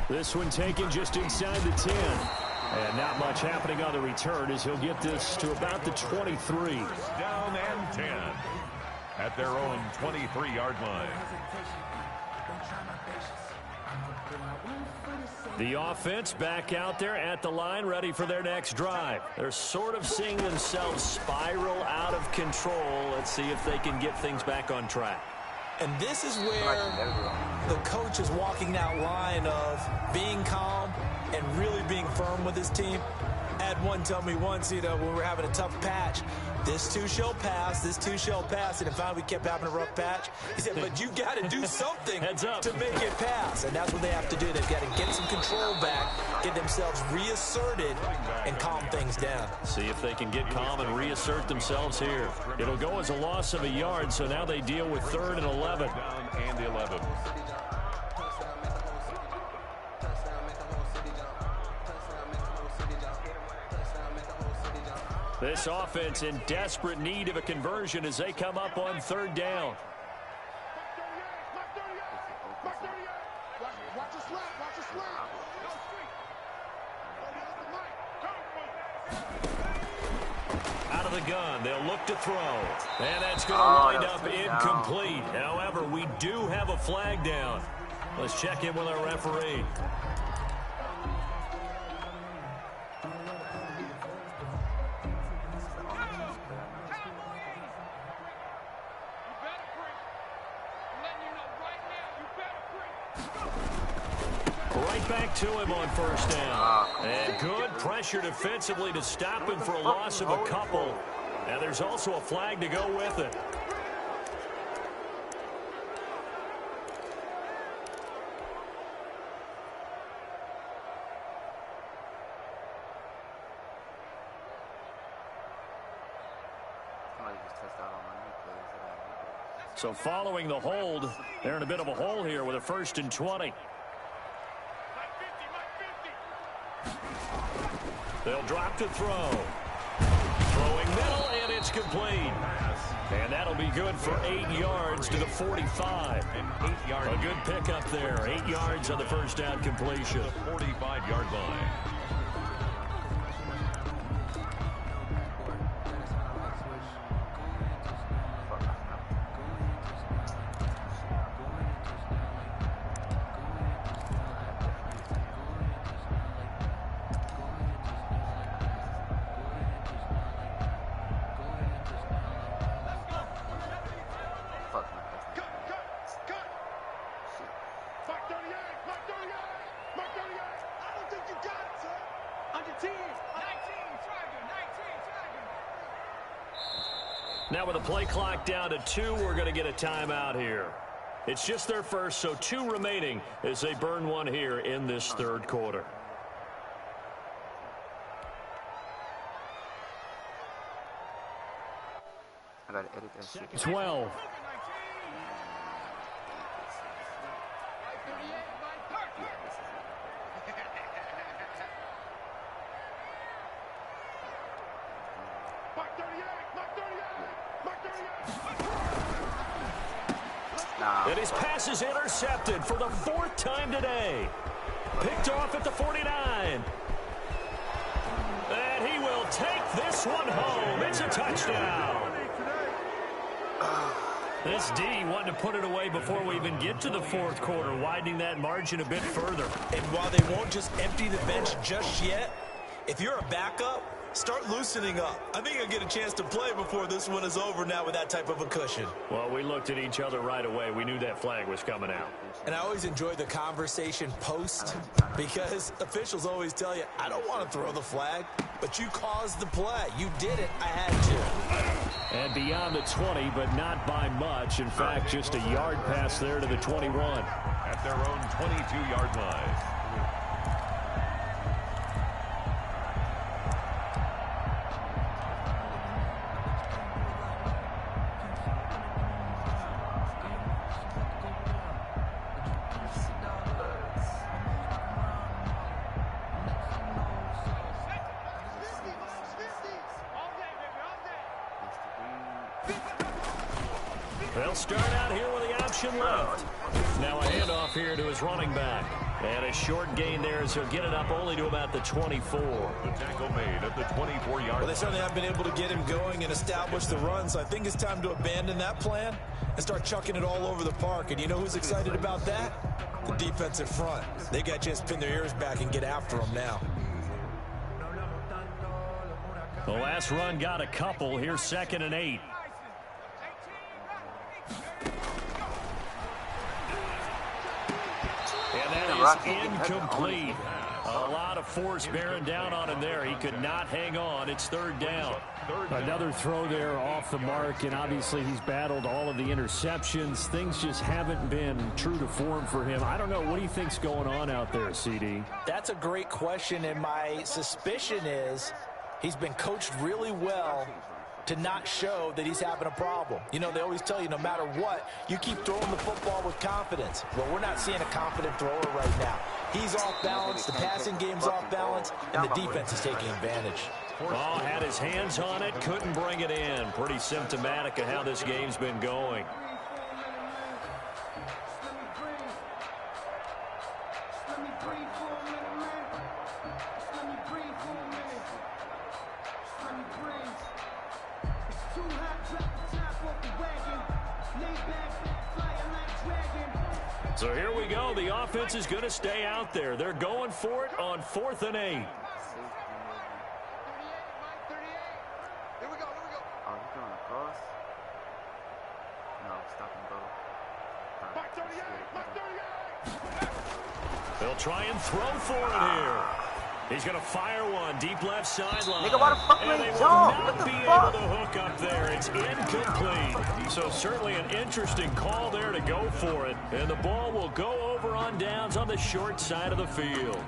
S3: This one taken just inside the 10. And not much happening on the return as he'll get this to about the 23.
S4: Down and 10 at their own 23-yard line.
S3: The offense back out there at the line, ready for their next drive. They're sort of seeing themselves spiral out of control. Let's see if they can get things back on track.
S5: And this is where the coach is walking that line of being calm and really being firm with his team. I had one tell me once, when we were having a tough patch, this too shall pass, this too shall pass. And finally we kept having a rough patch. He said, but you got to do something to make it pass. And that's what they have to do. They've got to get some control back, get themselves reasserted, and calm things down.
S3: See if they can get calm and reassert themselves here. It'll go as a loss of a yard, so now they deal with 3rd and 11.
S4: Down and 11.
S3: This offense in desperate need of a conversion as they come up on 3rd down. Out of the gun, they'll look to throw. And that's going to wind up incomplete. However, we do have a flag down. Let's check in with our referee. Right back to him on 1st down. And good pressure defensively to stop him for a loss of a couple. And there's also a flag to go with it. So following the hold, they're in a bit of a hole here with a 1st and 20. They'll drop to throw. Throwing middle, and it's complete. And that'll be good for 8 yards to the 45. A good pickup there. 8 yards on the first down completion.
S4: 45-yard line.
S3: Now with the play clock down to 2, we're going to get a timeout here. It's just their first, so 2 remaining as they burn one here in this 3rd quarter.
S2: I gotta edit that shit.
S3: 12. And his pass is intercepted for the 4th time today. Picked off at the 49. And he will take this one home. It's a touchdown. This D wanting to put it away before we even get to the 4th quarter, widening that margin a bit further.
S5: And while they won't just empty the bench just yet, if you're a backup, start loosening up. I think you'll get a chance to play before this one is over now with that type of a cushion.
S3: Well, we looked at each other right away. We knew that flag was coming out.
S5: And I always enjoy the conversation post because officials always tell you, I don't want to throw the flag, but you caused the play. You did it. I had to.
S3: And beyond the 20, but not by much. In fact, just a yard pass there to the 21.
S4: At their own 22-yard line.
S3: They'll start out here with the option left. Now a handoff here to his running back. And a short gain there as he'll get it up only to about the 24.
S4: The tackle made at the 24-yard line.
S5: Well, they certainly have been able to get him going and establish the run, so I think it's time to abandon that plan and start chucking it all over the park. And you know who's excited about that? The defensive front. They got a chance to pin their ears back and get after him now.
S3: The last run got a couple. Here's 2nd and 8. And that is incomplete. A lot of force bearing down on him there. He could not hang on. It's 3rd down. Another throw there off the mark, and obviously he's battled all of the interceptions. Things just haven't been true to form for him. I don't know. What do you think's going on out there, CD?
S5: That's a great question, and my suspicion is he's been coached really well to not show that he's having a problem. You know, they always tell you no matter what, you keep throwing the football with confidence. Well, we're not seeing a confident thrower right now. He's off balance, the passing game's off balance, and the defense is taking advantage.
S3: Oh, had his hands on it, couldn't bring it in. Pretty symptomatic of how this game's been going. So here we go. The offense is going to stay out there. They're going for it on 4th and 8.
S2: Here we go. Oh, he's going across? No, stop and go.
S3: They'll try and throw for it here. He's going to fire one deep left sideline.
S2: Nigga, why the fuck
S3: and
S2: they
S3: they
S2: jump?
S3: will
S2: What
S3: not
S2: the
S3: be
S2: fuck?
S3: able to hook up there. It's incomplete. So certainly an interesting call there to go for it. And the ball will go over on downs on the short side of the field.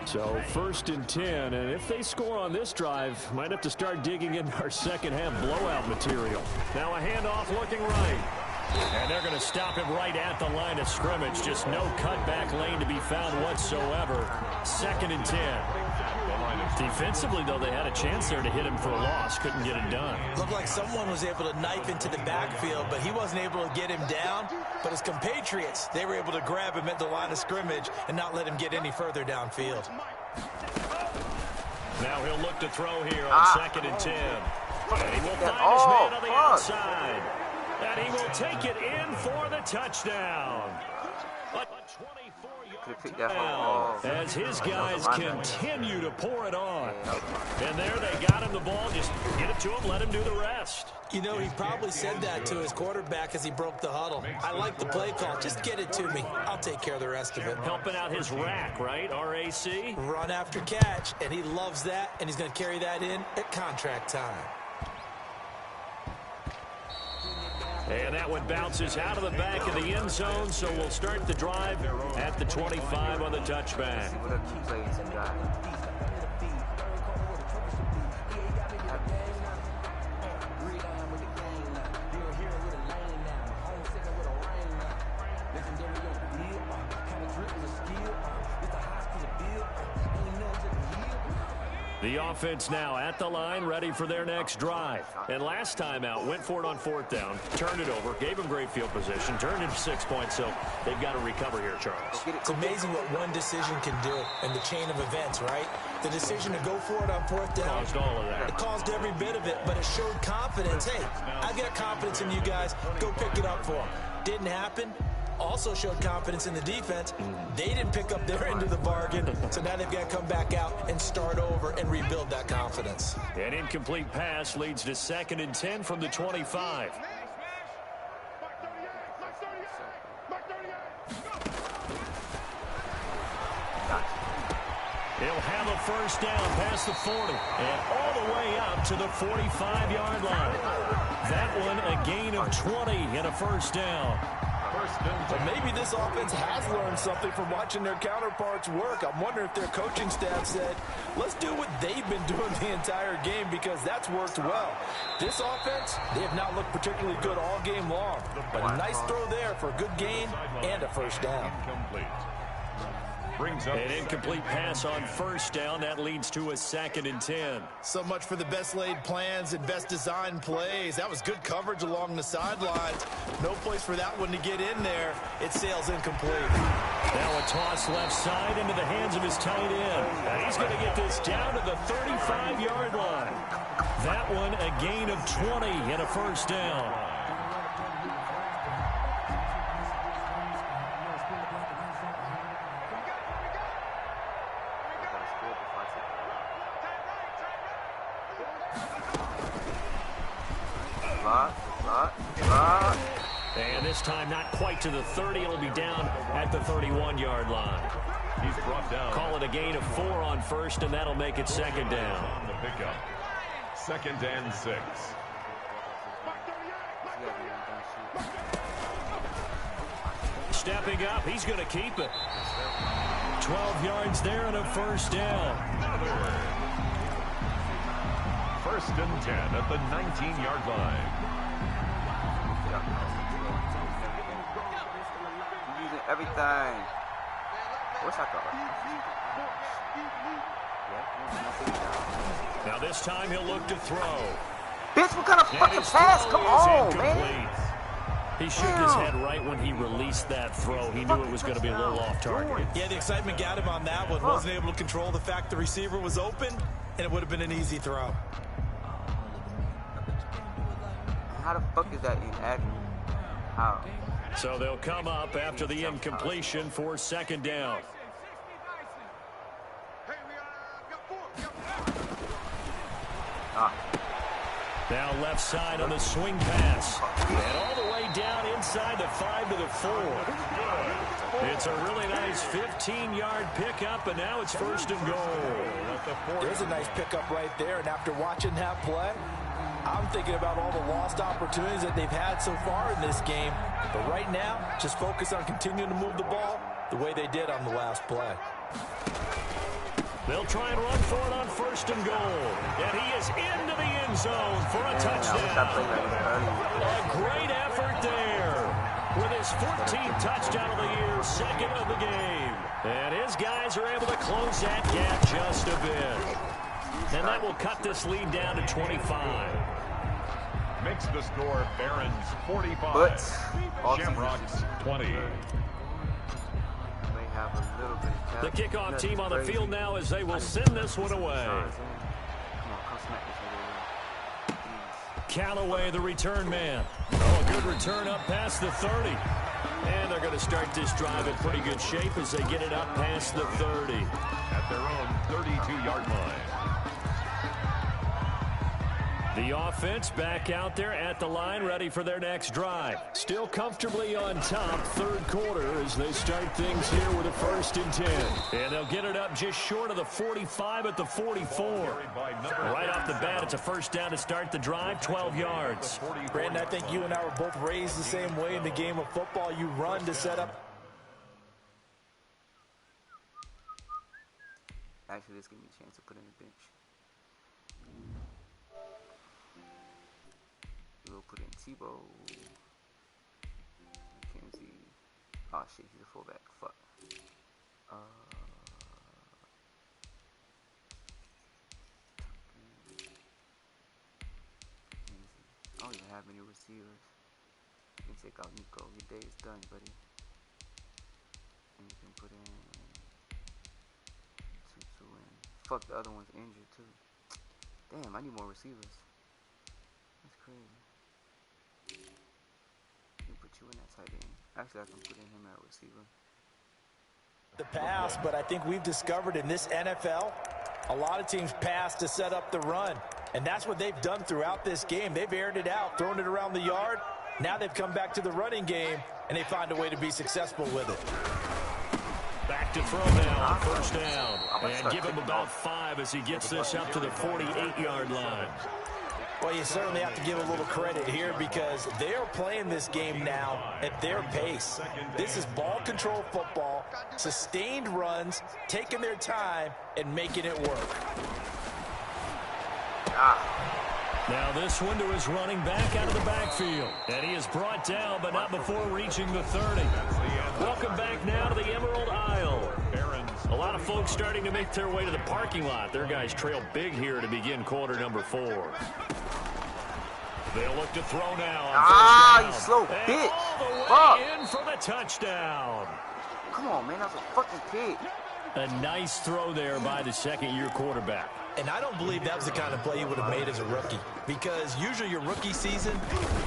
S3: So 1st and 10, and if they score on this drive, might have to start digging into our second half blowout material. Now a handoff looking right. And they're going to stop him right at the line of scrimmage. Just no cutback lane to be found whatsoever. 2nd and 10. Defensively, though, they had a chance there to hit him for a loss. Couldn't get it done.
S5: Looked like someone was able to knife into the backfield, but he wasn't able to get him down. But his compatriots, they were able to grab him at the line of scrimmage and not let him get any further downfield.
S3: Now he'll look to throw here on 2nd and 10. And he will find his man on the outside. And he will take it in for the touchdown. A 24-yard touchdown as his guys continue to pour it on. And there they got him the ball. Just get it to him, let him do the rest.
S5: You know, he probably said that to his quarterback as he broke the huddle. I like the play call. Just get it to me. I'll take care of the rest of it.
S3: Helping out his rack, right? RAC?
S5: Run after catch, and he loves that, and he's going to carry that in at contract time.
S3: And that one bounces out of the back of the end zone, so we'll start the drive at the 25 on the touchback. The offense now at the line, ready for their next drive. And last time out, went for it on 4th down, turned it over, gave them great field position, turned it 6 points, so they've got to recover here, Charles.
S5: It's amazing what one decision can do in the chain of events, right? The decision to go for it on 4th down.
S3: Caused all of that.
S5: It caused every bit of it, but it showed confidence. Hey, I got confidence in you guys. Go pick it up for them. Didn't happen. Also showed confidence in the defense. They didn't pick up their end of the bargain, so now they've got to come back out and start over and rebuild that confidence.
S3: An incomplete pass leads to 2nd and 10 from the 25. He'll have a 1st down past the 40 and all the way up to the 45-yard line. That one a gain of 20 and a 1st down.
S5: But maybe this offense has learned something from watching their counterparts work. I'm wondering if their coaching staff said, let's do what they've been doing the entire game because that's worked well. This offense, they have not looked particularly good all game long. But a nice throw there for a good gain and a 1st down.
S3: An incomplete pass on 1st down. That leads to a 2nd and 10.
S5: So much for the best laid plans and best designed plays. That was good coverage along the sidelines. No place for that one to get in there. It sails incomplete.
S3: Now a toss left side into the hands of his tight end. And he's going to get this down to the 35-yard line. That one a gain of 20 and a 1st down. And this time not quite to the 30. It'll be down at the 31-yard line.
S4: He's brought down.
S3: Call it a gain of 4 on 1st, and that'll make it 2nd down.
S4: On the pickup. 2nd and 6.
S3: Stepping up, he's going to keep it. 12 yards there and a 1st down.
S4: 1st and 10 at the 19-yard line.
S2: Using everything. What's that called?
S3: Now this time he'll look to throw.
S2: Bitch, what kind of fucking pass? Come on, man.
S3: He shook his head right when he released that throw. He knew it was going to be a little off target.
S5: Yeah, the excitement got him on that one. Wasn't able to control the fact the receiver was open, and it would have been an easy throw.
S2: How the fuck is that inaccurate? How?
S3: So they'll come up after the incompletion for 2nd down. Now left side on the swing pass. And all the way down inside the 5 to the 4. It's a really nice 15-yard pickup, and now it's 1st and goal.
S5: There's a nice pickup right there, and after watching that play, I'm thinking about all the lost opportunities that they've had so far in this game. But right now, just focus on continuing to move the ball the way they did on the last play.
S3: They'll try and run for it on 1st and goal. And he is into the end zone for a touchdown. A great effort there with his 14th touchdown of the year, 2nd of the game. And his guys are able to close that gap just a bit. And that will cut this lead down to 25.
S4: Makes the score Barons 45.
S2: But
S4: Shamrocks 20.
S3: The kickoff team on the field now as they will send this one away. Callaway, the return man. Oh, a good return up past the 30. And they're going to start this drive in pretty good shape as they get it up past the 30.
S4: At their own 32-yard line.
S3: The offense back out there at the line, ready for their next drive. Still comfortably on top, 3rd quarter, as they start things here with a 1st and 10. And they'll get it up just short of the 45 at the 44. Right off the bat, it's a 1st down to start the drive, 12 yards.
S5: Brandon, I think you and I were both raised the same way in the game of football. You run to set up.
S2: Actually, this gives me a chance to put in the bench. We'll put in Tebow. McKenzie. Oh shit, he's a fullback. Fuck. I don't even have many receivers. You can take out Nico. Your day is done, buddy. And you can put in Tutu and fuck, the other one's injured too. Damn, I need more receivers. That's crazy. Put you in that tight end. Actually, I can put in him at receiver.
S5: The pass, but I think we've discovered in this NFL, a lot of teams pass to set up the run. And that's what they've done throughout this game. They've aired it out, thrown it around the yard. Now they've come back to the running game, and they find a way to be successful with it.
S3: Back to throw now on 1st down. And give him about 5 as he gets this up to the 48-yard line.
S5: Well, you certainly have to give a little credit here because they're playing this game now at their pace. This is ball control football, sustained runs, taking their time, and making it work.
S3: Now this window is running back out of the backfield. And he is brought down, but not before reaching the 30. Welcome back now to the Emerald Isle. A lot of folks starting to make their way to the parking lot. Their guys trail big here to begin quarter number 4. They'll look to throw now.
S2: You slow bitch.
S3: All the way in for the touchdown.
S2: Come on, man. That's a fucking pig.
S3: A nice throw there by the 2nd-year quarterback.
S5: And I don't believe that was the kind of play you would have made as a rookie, because usually your rookie season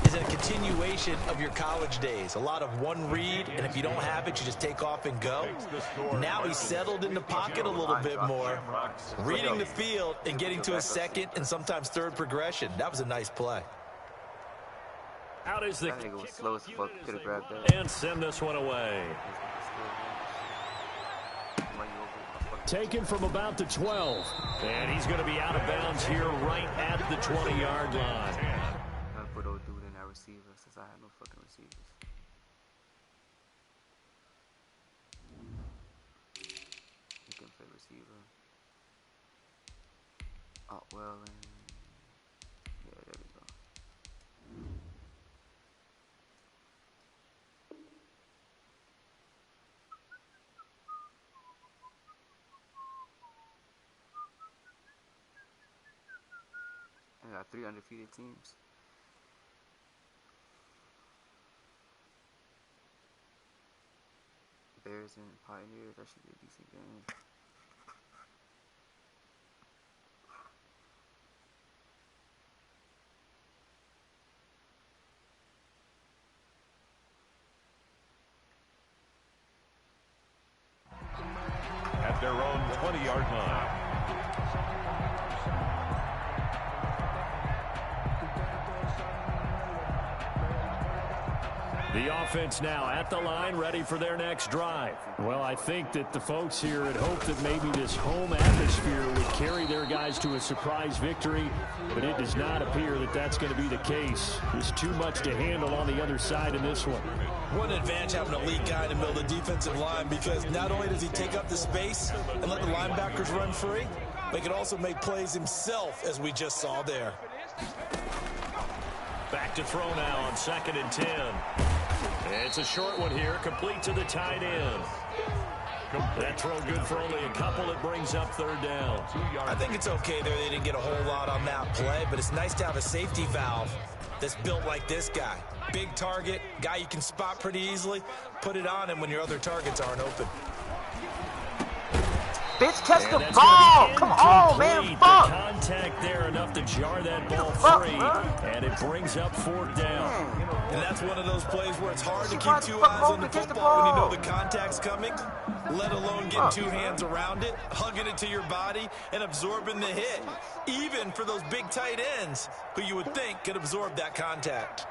S5: is a continuation of your college days. A lot of one read, and if you don't have it, you just take off and go. Now he's settled in the pocket a little bit more, reading the field and getting to a 2nd and sometimes 3rd progression. That was a nice play.
S3: Out is the
S2: that nigga was slow as fuck. Could have grabbed that.
S3: And send this one away. Taken from about the 12. And he's going to be out of bounds here right at the 20-yard line.
S2: I put old dude in that receiver since I had no fucking receivers. He can play receiver. Oh, well, yeah, there we go. I got 3 undefeated teams. Bears and Pioneers, that should be a decent game.
S4: At their own 20-yard line.
S3: The offense now at the line, ready for their next drive. Well, I think that the folks here had hoped that maybe this home atmosphere would carry their guys to a surprise victory, but it does not appear that that's going to be the case. There's too much to handle on the other side in this one.
S5: What an advantage having an elite guy in the middle of the defensive line, because not only does he take up the space and let the linebackers run free, but he can also make plays himself, as we just saw there.
S3: Back to throw now on 2nd and 10. It's a short one here, complete to the tight end. That throw good for only a couple. It brings up 3rd down.
S5: I think it's okay there. They didn't get a whole lot on that play, but it's nice to have a safety valve that's built like this guy. Big target, guy you can spot pretty easily. Put it on him when your other targets aren't open.
S2: Bitch, catch the ball! Come on, man, fuck!
S3: The contact there enough to jar that ball free, and it brings up 4th down.
S5: And that's one of those plays where it's hard to keep 2 eyes on the football when you know the contact's coming, let alone getting 2 hands around it, hugging it to your body, and absorbing the hit, even for those big tight ends who you would think could absorb that contact.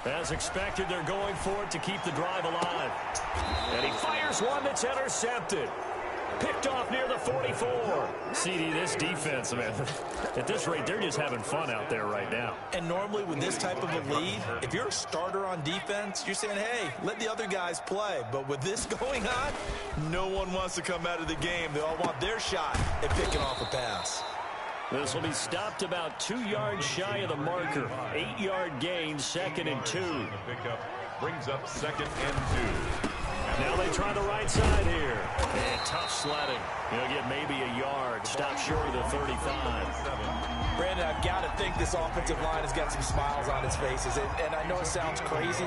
S3: As expected, they're going for it to keep the drive alive. And he fires one that's intercepted. Picked off near the 44. CD, this defense, man, at this rate, they're just having fun out there right now.
S5: And normally with this type of a lead, if you're a starter on defense, you're saying, hey, let the other guys play. But with this going on, no one wants to come out of the game. They all want their shot at picking off a pass.
S3: This will be stopped about 2 yards shy of the marker. 8-yard gain, 2nd and 2.
S4: The pickup brings up 2nd and 2.
S3: Now they try the right side here. And tough sledding. He'll get maybe a yard. Stop short of the 35.
S5: Brandon, I've got to think this offensive line has got some smiles on its faces. And I know it sounds crazy,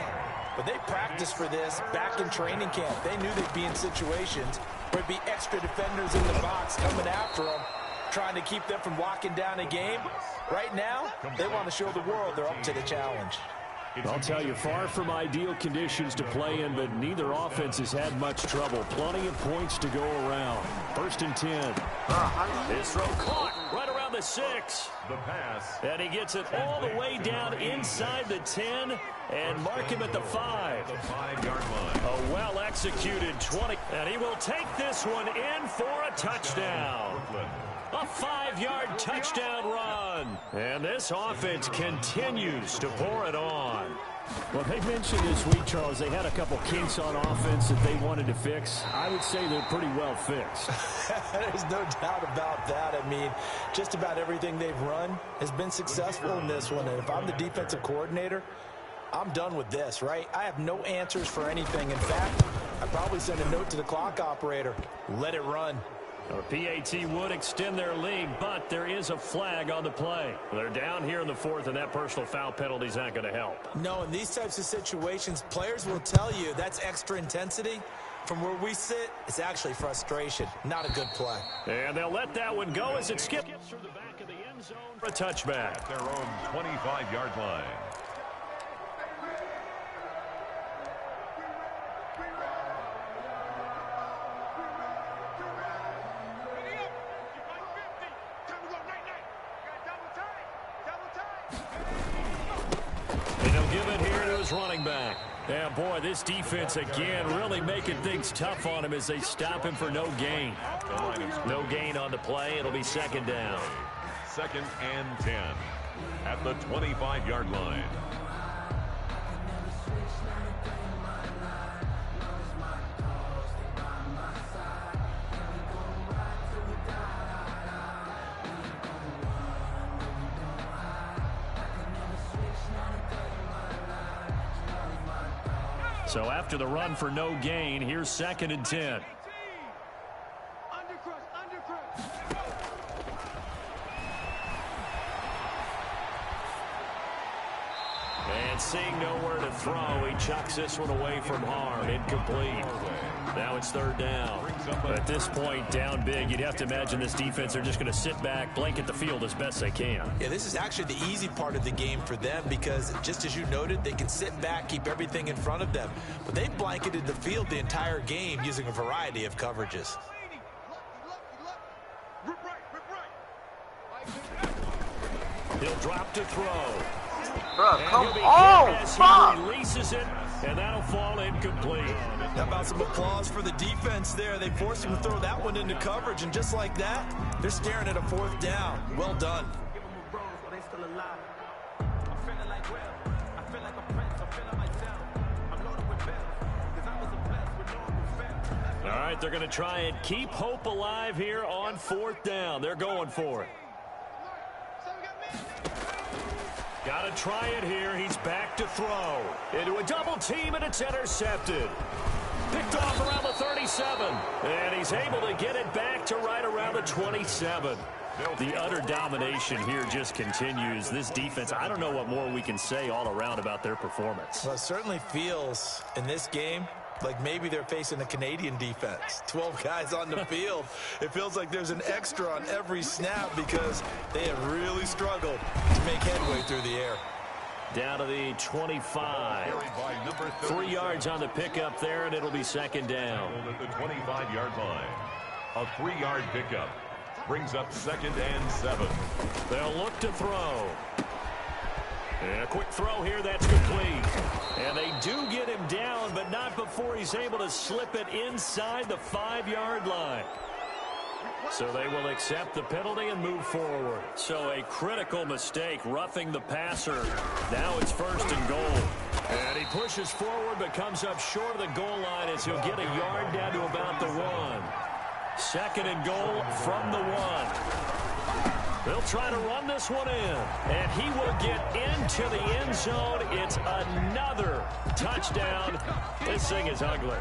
S5: but they practiced for this back in training camp. They knew they'd be in situations where it'd be extra defenders in the box coming after them, trying to keep them from locking down a game. Right now, they want to show the world they're up to the challenge.
S3: I'll tell you, far from ideal conditions to play in, but neither offense has had much trouble. Plenty of points to go around. 1st and 10. His throw caught right around the 6.
S4: The pass.
S3: And he gets it all the way down inside the 10 and mark him at the 5.
S4: The 5-yard line.
S3: A well-executed 20. And he will take this one in for a touchdown. A 5-yard touchdown run. And this offense continues to pour it on. Well, they mentioned this week, Charles, they had a couple kinks on offense that they wanted to fix. I would say they're pretty well fixed.
S5: There's no doubt about that. I mean, just about everything they've run has been successful in this one. And if I'm the defensive coordinator, I'm done with this, right? I have no answers for anything. In fact, I'd probably send a note to the clock operator. Let it run.
S3: Our PAT would extend their lead, but there is a flag on the play. They're down here in the 4th, and that personal foul penalty is not going to help.
S5: No, in these types of situations, players will tell you that's extra intensity. From where we sit, it's actually frustration. Not a good play.
S3: And they'll let that one go as it skips through the back of the end zone for a touchback.
S4: At their own 25-yard line.
S3: Running back. Yeah, boy, this defense again really making things tough on him as they stop him for no gain. No gain on the play. It'll be 2nd down.
S4: 2nd and 10 at the 25-yard line.
S3: So after the run for no gain, here's 2nd and 10. And seeing nowhere to throw, he chucks this one away from harm. Incomplete. Now it's 3rd down. But at this point, down big, you'd have to imagine this defense are just going to sit back, blanket the field as best they can.
S5: Yeah, this is actually the easy part of the game for them because, just as you noted, they can sit back, keep everything in front of them. But they've blanketed the field the entire game using a variety of coverages.
S3: He'll drop to throw.
S2: Bro, come on! Fuck!
S3: He releases it, and that'll fall incomplete.
S5: How about some applause for the defense there? They forced him to throw that one into coverage, and just like that, they're staring at a 4th down. Well done.
S3: All right, they're going to try and keep hope alive here on 4th down. They're going for it. Got to try it here. He's back to throw. Into a double team, and it's intercepted. Picked off around the 37. And he's able to get it back to right around the 27. The utter domination here just continues. This defense, I don't know what more we can say all around about their performance.
S5: Well, it certainly feels in this game like maybe they're facing a Canadian defense. 12 guys on the field. It feels like there's an extra on every snap because they have really struggled to make headway through the air.
S3: Down to the 25. 3 yards on the pickup there, and it'll be 2nd down.
S4: At the 25-yard line. A 3-yard pickup brings up 2nd and 7.
S3: They'll look to throw. And a quick throw here, that's complete. And they do get him down, but not before he's able to slip it inside the 5-yard line. So they will accept the penalty and move forward. So a critical mistake, roughing the passer. Now it's 1st and goal. And he pushes forward, but comes up short of the goal line as he'll get a yard down to about the 1. 2nd and goal from the 1. They'll try to run this one in, and he will get into the end zone. It's another touchdown. This thing is ugly.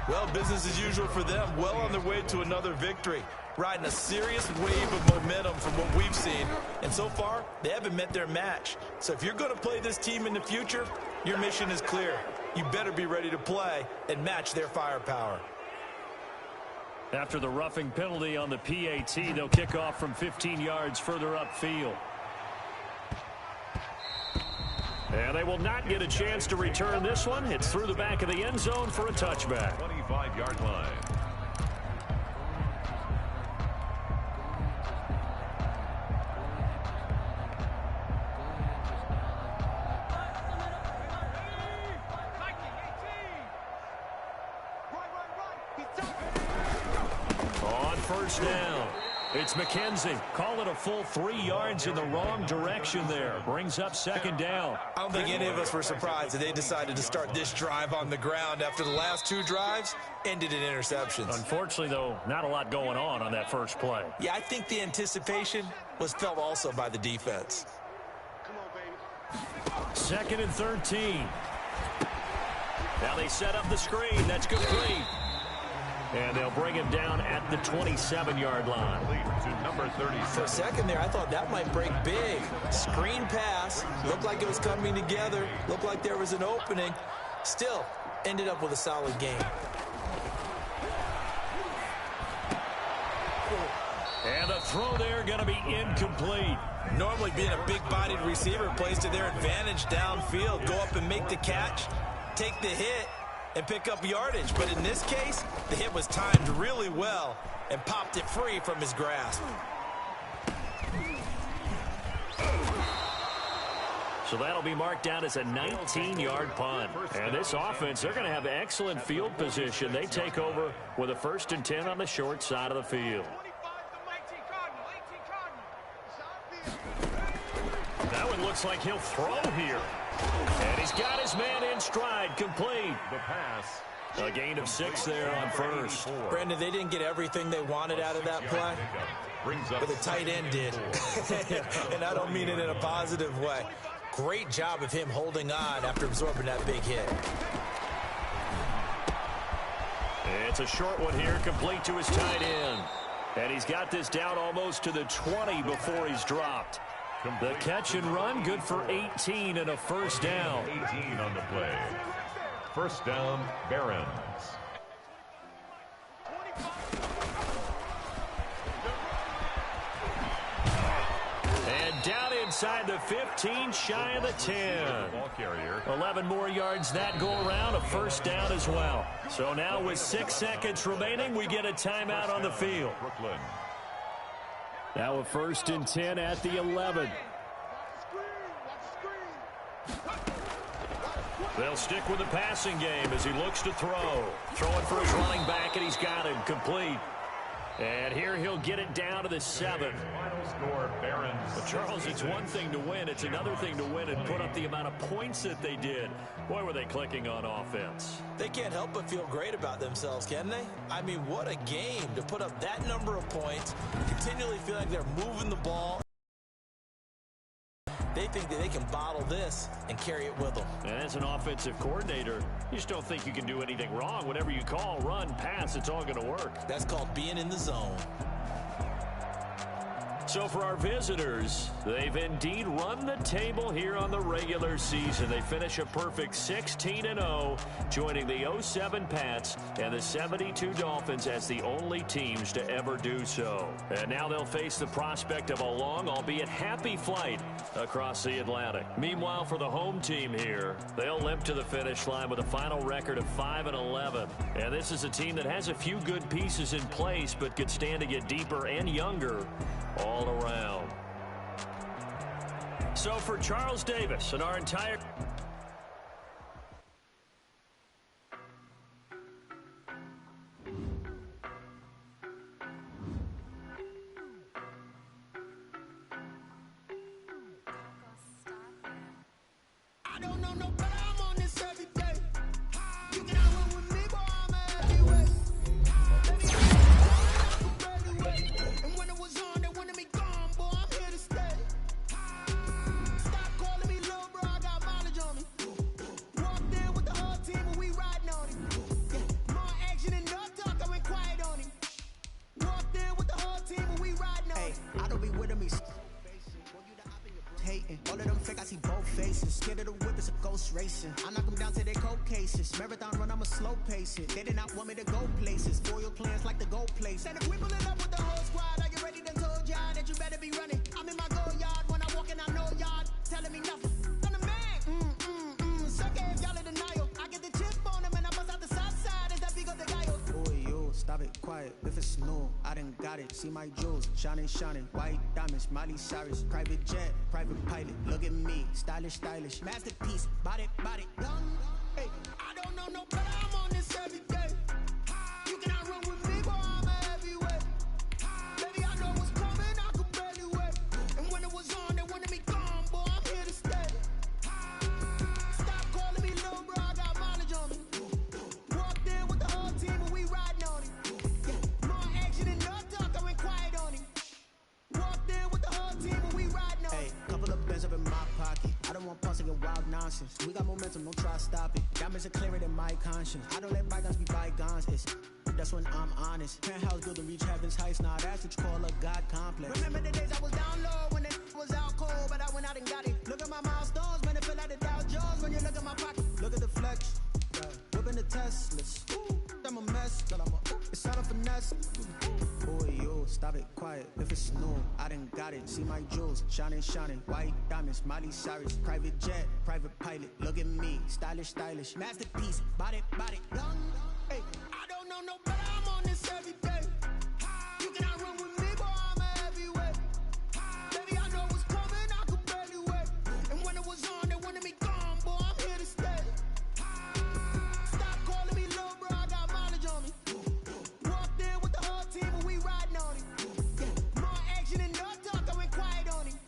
S5: Well, business as usual for them. Well on their way to another victory. Riding a serious wave of momentum from what we've seen. And so far, they haven't met their match. So if you're going to play this team in the future, your mission is clear. You better be ready to play and match their firepower.
S3: After the roughing penalty on the PAT, they'll kick off from 15 yards further upfield. And they will not get a chance to return this one. It's through the back of the end zone for a touchback.
S4: 25-yard line.
S3: On 1st down, it's McKenzie. Call it a full 3 yards in the wrong direction there. Brings up 2nd down.
S5: I don't think any of us were surprised that they decided to start this drive on the ground after the last 2 drives ended in interceptions.
S3: Unfortunately, though, not a lot going on that first play.
S5: Yeah, I think the anticipation was felt also by the defense.
S3: 2nd and 13. Now they set up the screen. That's complete. And they'll bring him down at the 27-yard line.
S4: To number 30.
S5: For a second there, I thought that might break big. Screen pass. Looked like it was coming together. Looked like there was an opening. Still, ended up with a solid game.
S3: And the throw there going to be incomplete.
S5: Normally being a big-bodied receiver plays to their advantage downfield. Go up and make the catch, take the hit, and pick up yardage. But in this case, the hit was timed really well and popped it free from his grasp.
S3: So that'll be marked down as a 19-yard punt. And this offense, they're going to have excellent field position. They take over with a 1st and 10 on the short side of the field. That one looks like he'll throw here. And he's got his man in stride, complete.
S4: The pass.
S3: A gain of 6 there on 1st.
S5: Brandon, they didn't get everything they wanted out of that play, but the tight end did. And I don't mean it in a positive way. Great job of him holding on after absorbing that big hit.
S3: It's a short one here, complete to his tight end. And he's got this down almost to the 20 before he's dropped. The catch and run, good for 18 and a 1st down.
S4: 18 on the play. 1st down, Barons.
S3: And down inside the 15, shy of the 10.
S4: Ball carrier.
S3: 11 more yards that go around, a 1st down as well. So now with 6 seconds remaining, we get a timeout on the field.
S4: Brooklyn.
S3: Now a 1st and 10 at the 11. They'll stick with the passing game as he looks to throw. Throwing for his running back, and he's got him complete. And here he'll get it down to the 7. But Charles, it's one thing to win. It's another thing to win and put up the amount of points that they did. Boy, were they clicking on offense.
S5: They can't help but feel great about themselves, can they? I mean, what a game to put up that number of points, continually feel like they're moving the ball. They think that they can bottle this and carry it with them.
S3: And as an offensive coordinator, you just don't think you can do anything wrong. Whatever you call, run, pass, it's all going to work.
S5: That's called being in the zone.
S3: So for our visitors, they've indeed run the table here on the regular season. They finish a perfect 16-0, joining the 07 Pats and the 72 Dolphins as the only teams to ever do so. And now they'll face the prospect of a long, albeit happy flight across the Atlantic. Meanwhile, for the home team here, they'll limp to the finish line with a final record of 5-11. And this is a team that has a few good pieces in place, but could stand to get deeper and younger all around. So for Charles Davis and our entire...
S1: I don't know no better, I'm on this every day. You can run with me, boy, I'm heavyweight. And when it was on, they wanted me gone, boy, I'm here to stay. Stop calling me little bro, I got mileage on me. Walked in with the whole team and we riding on him. Yeah, more action and no talk, I went quiet on him. Walked in with the whole team and we riding on him. I don't be with him, he's hating. All of them fake, I see both faces. Scared of the whip, it's a ghost racing. I knock them down to their cold cases. Marathon run, I'm a slow pace it. They did not want me to go places. Foil plans like the go place. And if we pulling up with the whole squad, I get ready to told y'all that you better be running. I'm in my go yard. When I walk in, I know y'all telling me nothing. I'm the man. Suck if y'all in denial. I get the chip on them and I bust out the south side. Is that big of the guy? Boy, yo, stop it, quiet. If it's new, I done got it. See my jewels, shining, white diamonds, Miley Cyrus, private jet, private pilot. Look at me, stylish, masterpiece, body, young. Hey, I don't know no better, I'm on this every day. You cannot run with me, boy, I'm a heavyweight. Baby, I know what's coming, I could barely wait. And when it was on, they wanted me gone, boy, I'm here to stay. Stop calling me little bro, I got mileage on me. Walked in with the whole team and we riding on him. Yeah, more action and no talk, I went quiet on him. Walked in with the whole team and we riding on him. Hey, couple of bands up in my pocket. I don't want pulsing and wild nonsense. We got momentum, don't try to stop it. Diamonds are clearer than my conscience. I don't let bygones be bygones. That's when I'm honest. Penthouse building, reach heaven's heights. Now that's what you call a God complex. Remember the days I was down low when it was out cold, but I went out and got it. Look at my milestones, man, it feel like the Dow Jones when you look at my pocket. Look at the flex, whipping the Teslas. I'm a mess, but it's not a finesse. Boy, yo, stop it, quiet. If it's new, I done got it. See my jewels, shining, white diamonds, Miley Cyrus, private jet, private pilot. Look at me, stylish, masterpiece, body, young. Hey, I don't know no better, I'm on this every day. You cannot run with me, boy, I'm a heavyweight. Baby, I know what's coming, I could barely wait. And when it was on, they wanted me gone, boy, I'm here to stay. Stop calling me little bro, I got mileage on me. Walked in with the whole team and we riding on him. Yeah, more action and no talk, I went quiet on him.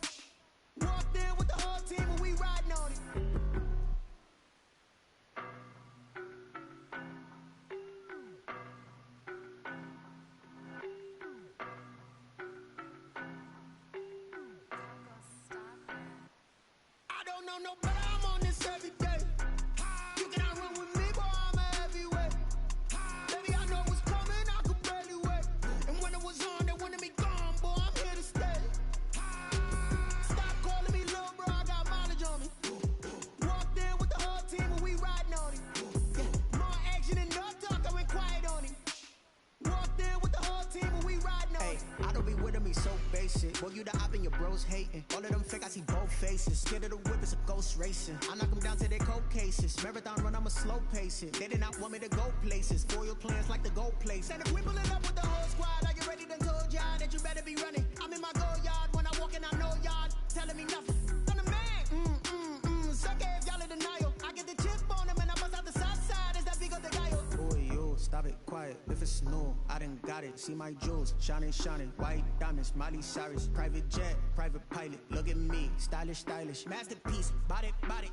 S1: Walked in with the whole team and we riding on him. I don't know no better, I'm on this every day. You cannot run with me, boy, I'm a heavyweight. Baby, I know what's coming, I could barely wait. And when it was on, they wanted me gone, boy, I'm here to stay. Stop calling me little bro, I got mileage on me. Walked in with the whole team and we riding on him. Yeah, more action and no talk, I went quiet on him. Walked in with the whole team and we riding on him. Hey, I don't be with him, he's so basic. Boy, you the op and your bros hating. All of them fake, I see both faces. Scared of the whip, it's a ghost racing. I knock them down to their cold cases. Marathon run, I'm a slow pace it. They did not want me to go places. Foil plans like the go place. And if we pulling up with the whole squad, I get ready to told y'all that you better be running. I'm in my go yard. When I walk in, I know y'all telling me nothing. I'm the man. Suck if y'all in denial. I get the chip on got it. See my jewels, shining, shining. White diamonds, Miley Cyrus. Private jet, private pilot. Look at me, stylish, stylish. Masterpiece, body, body.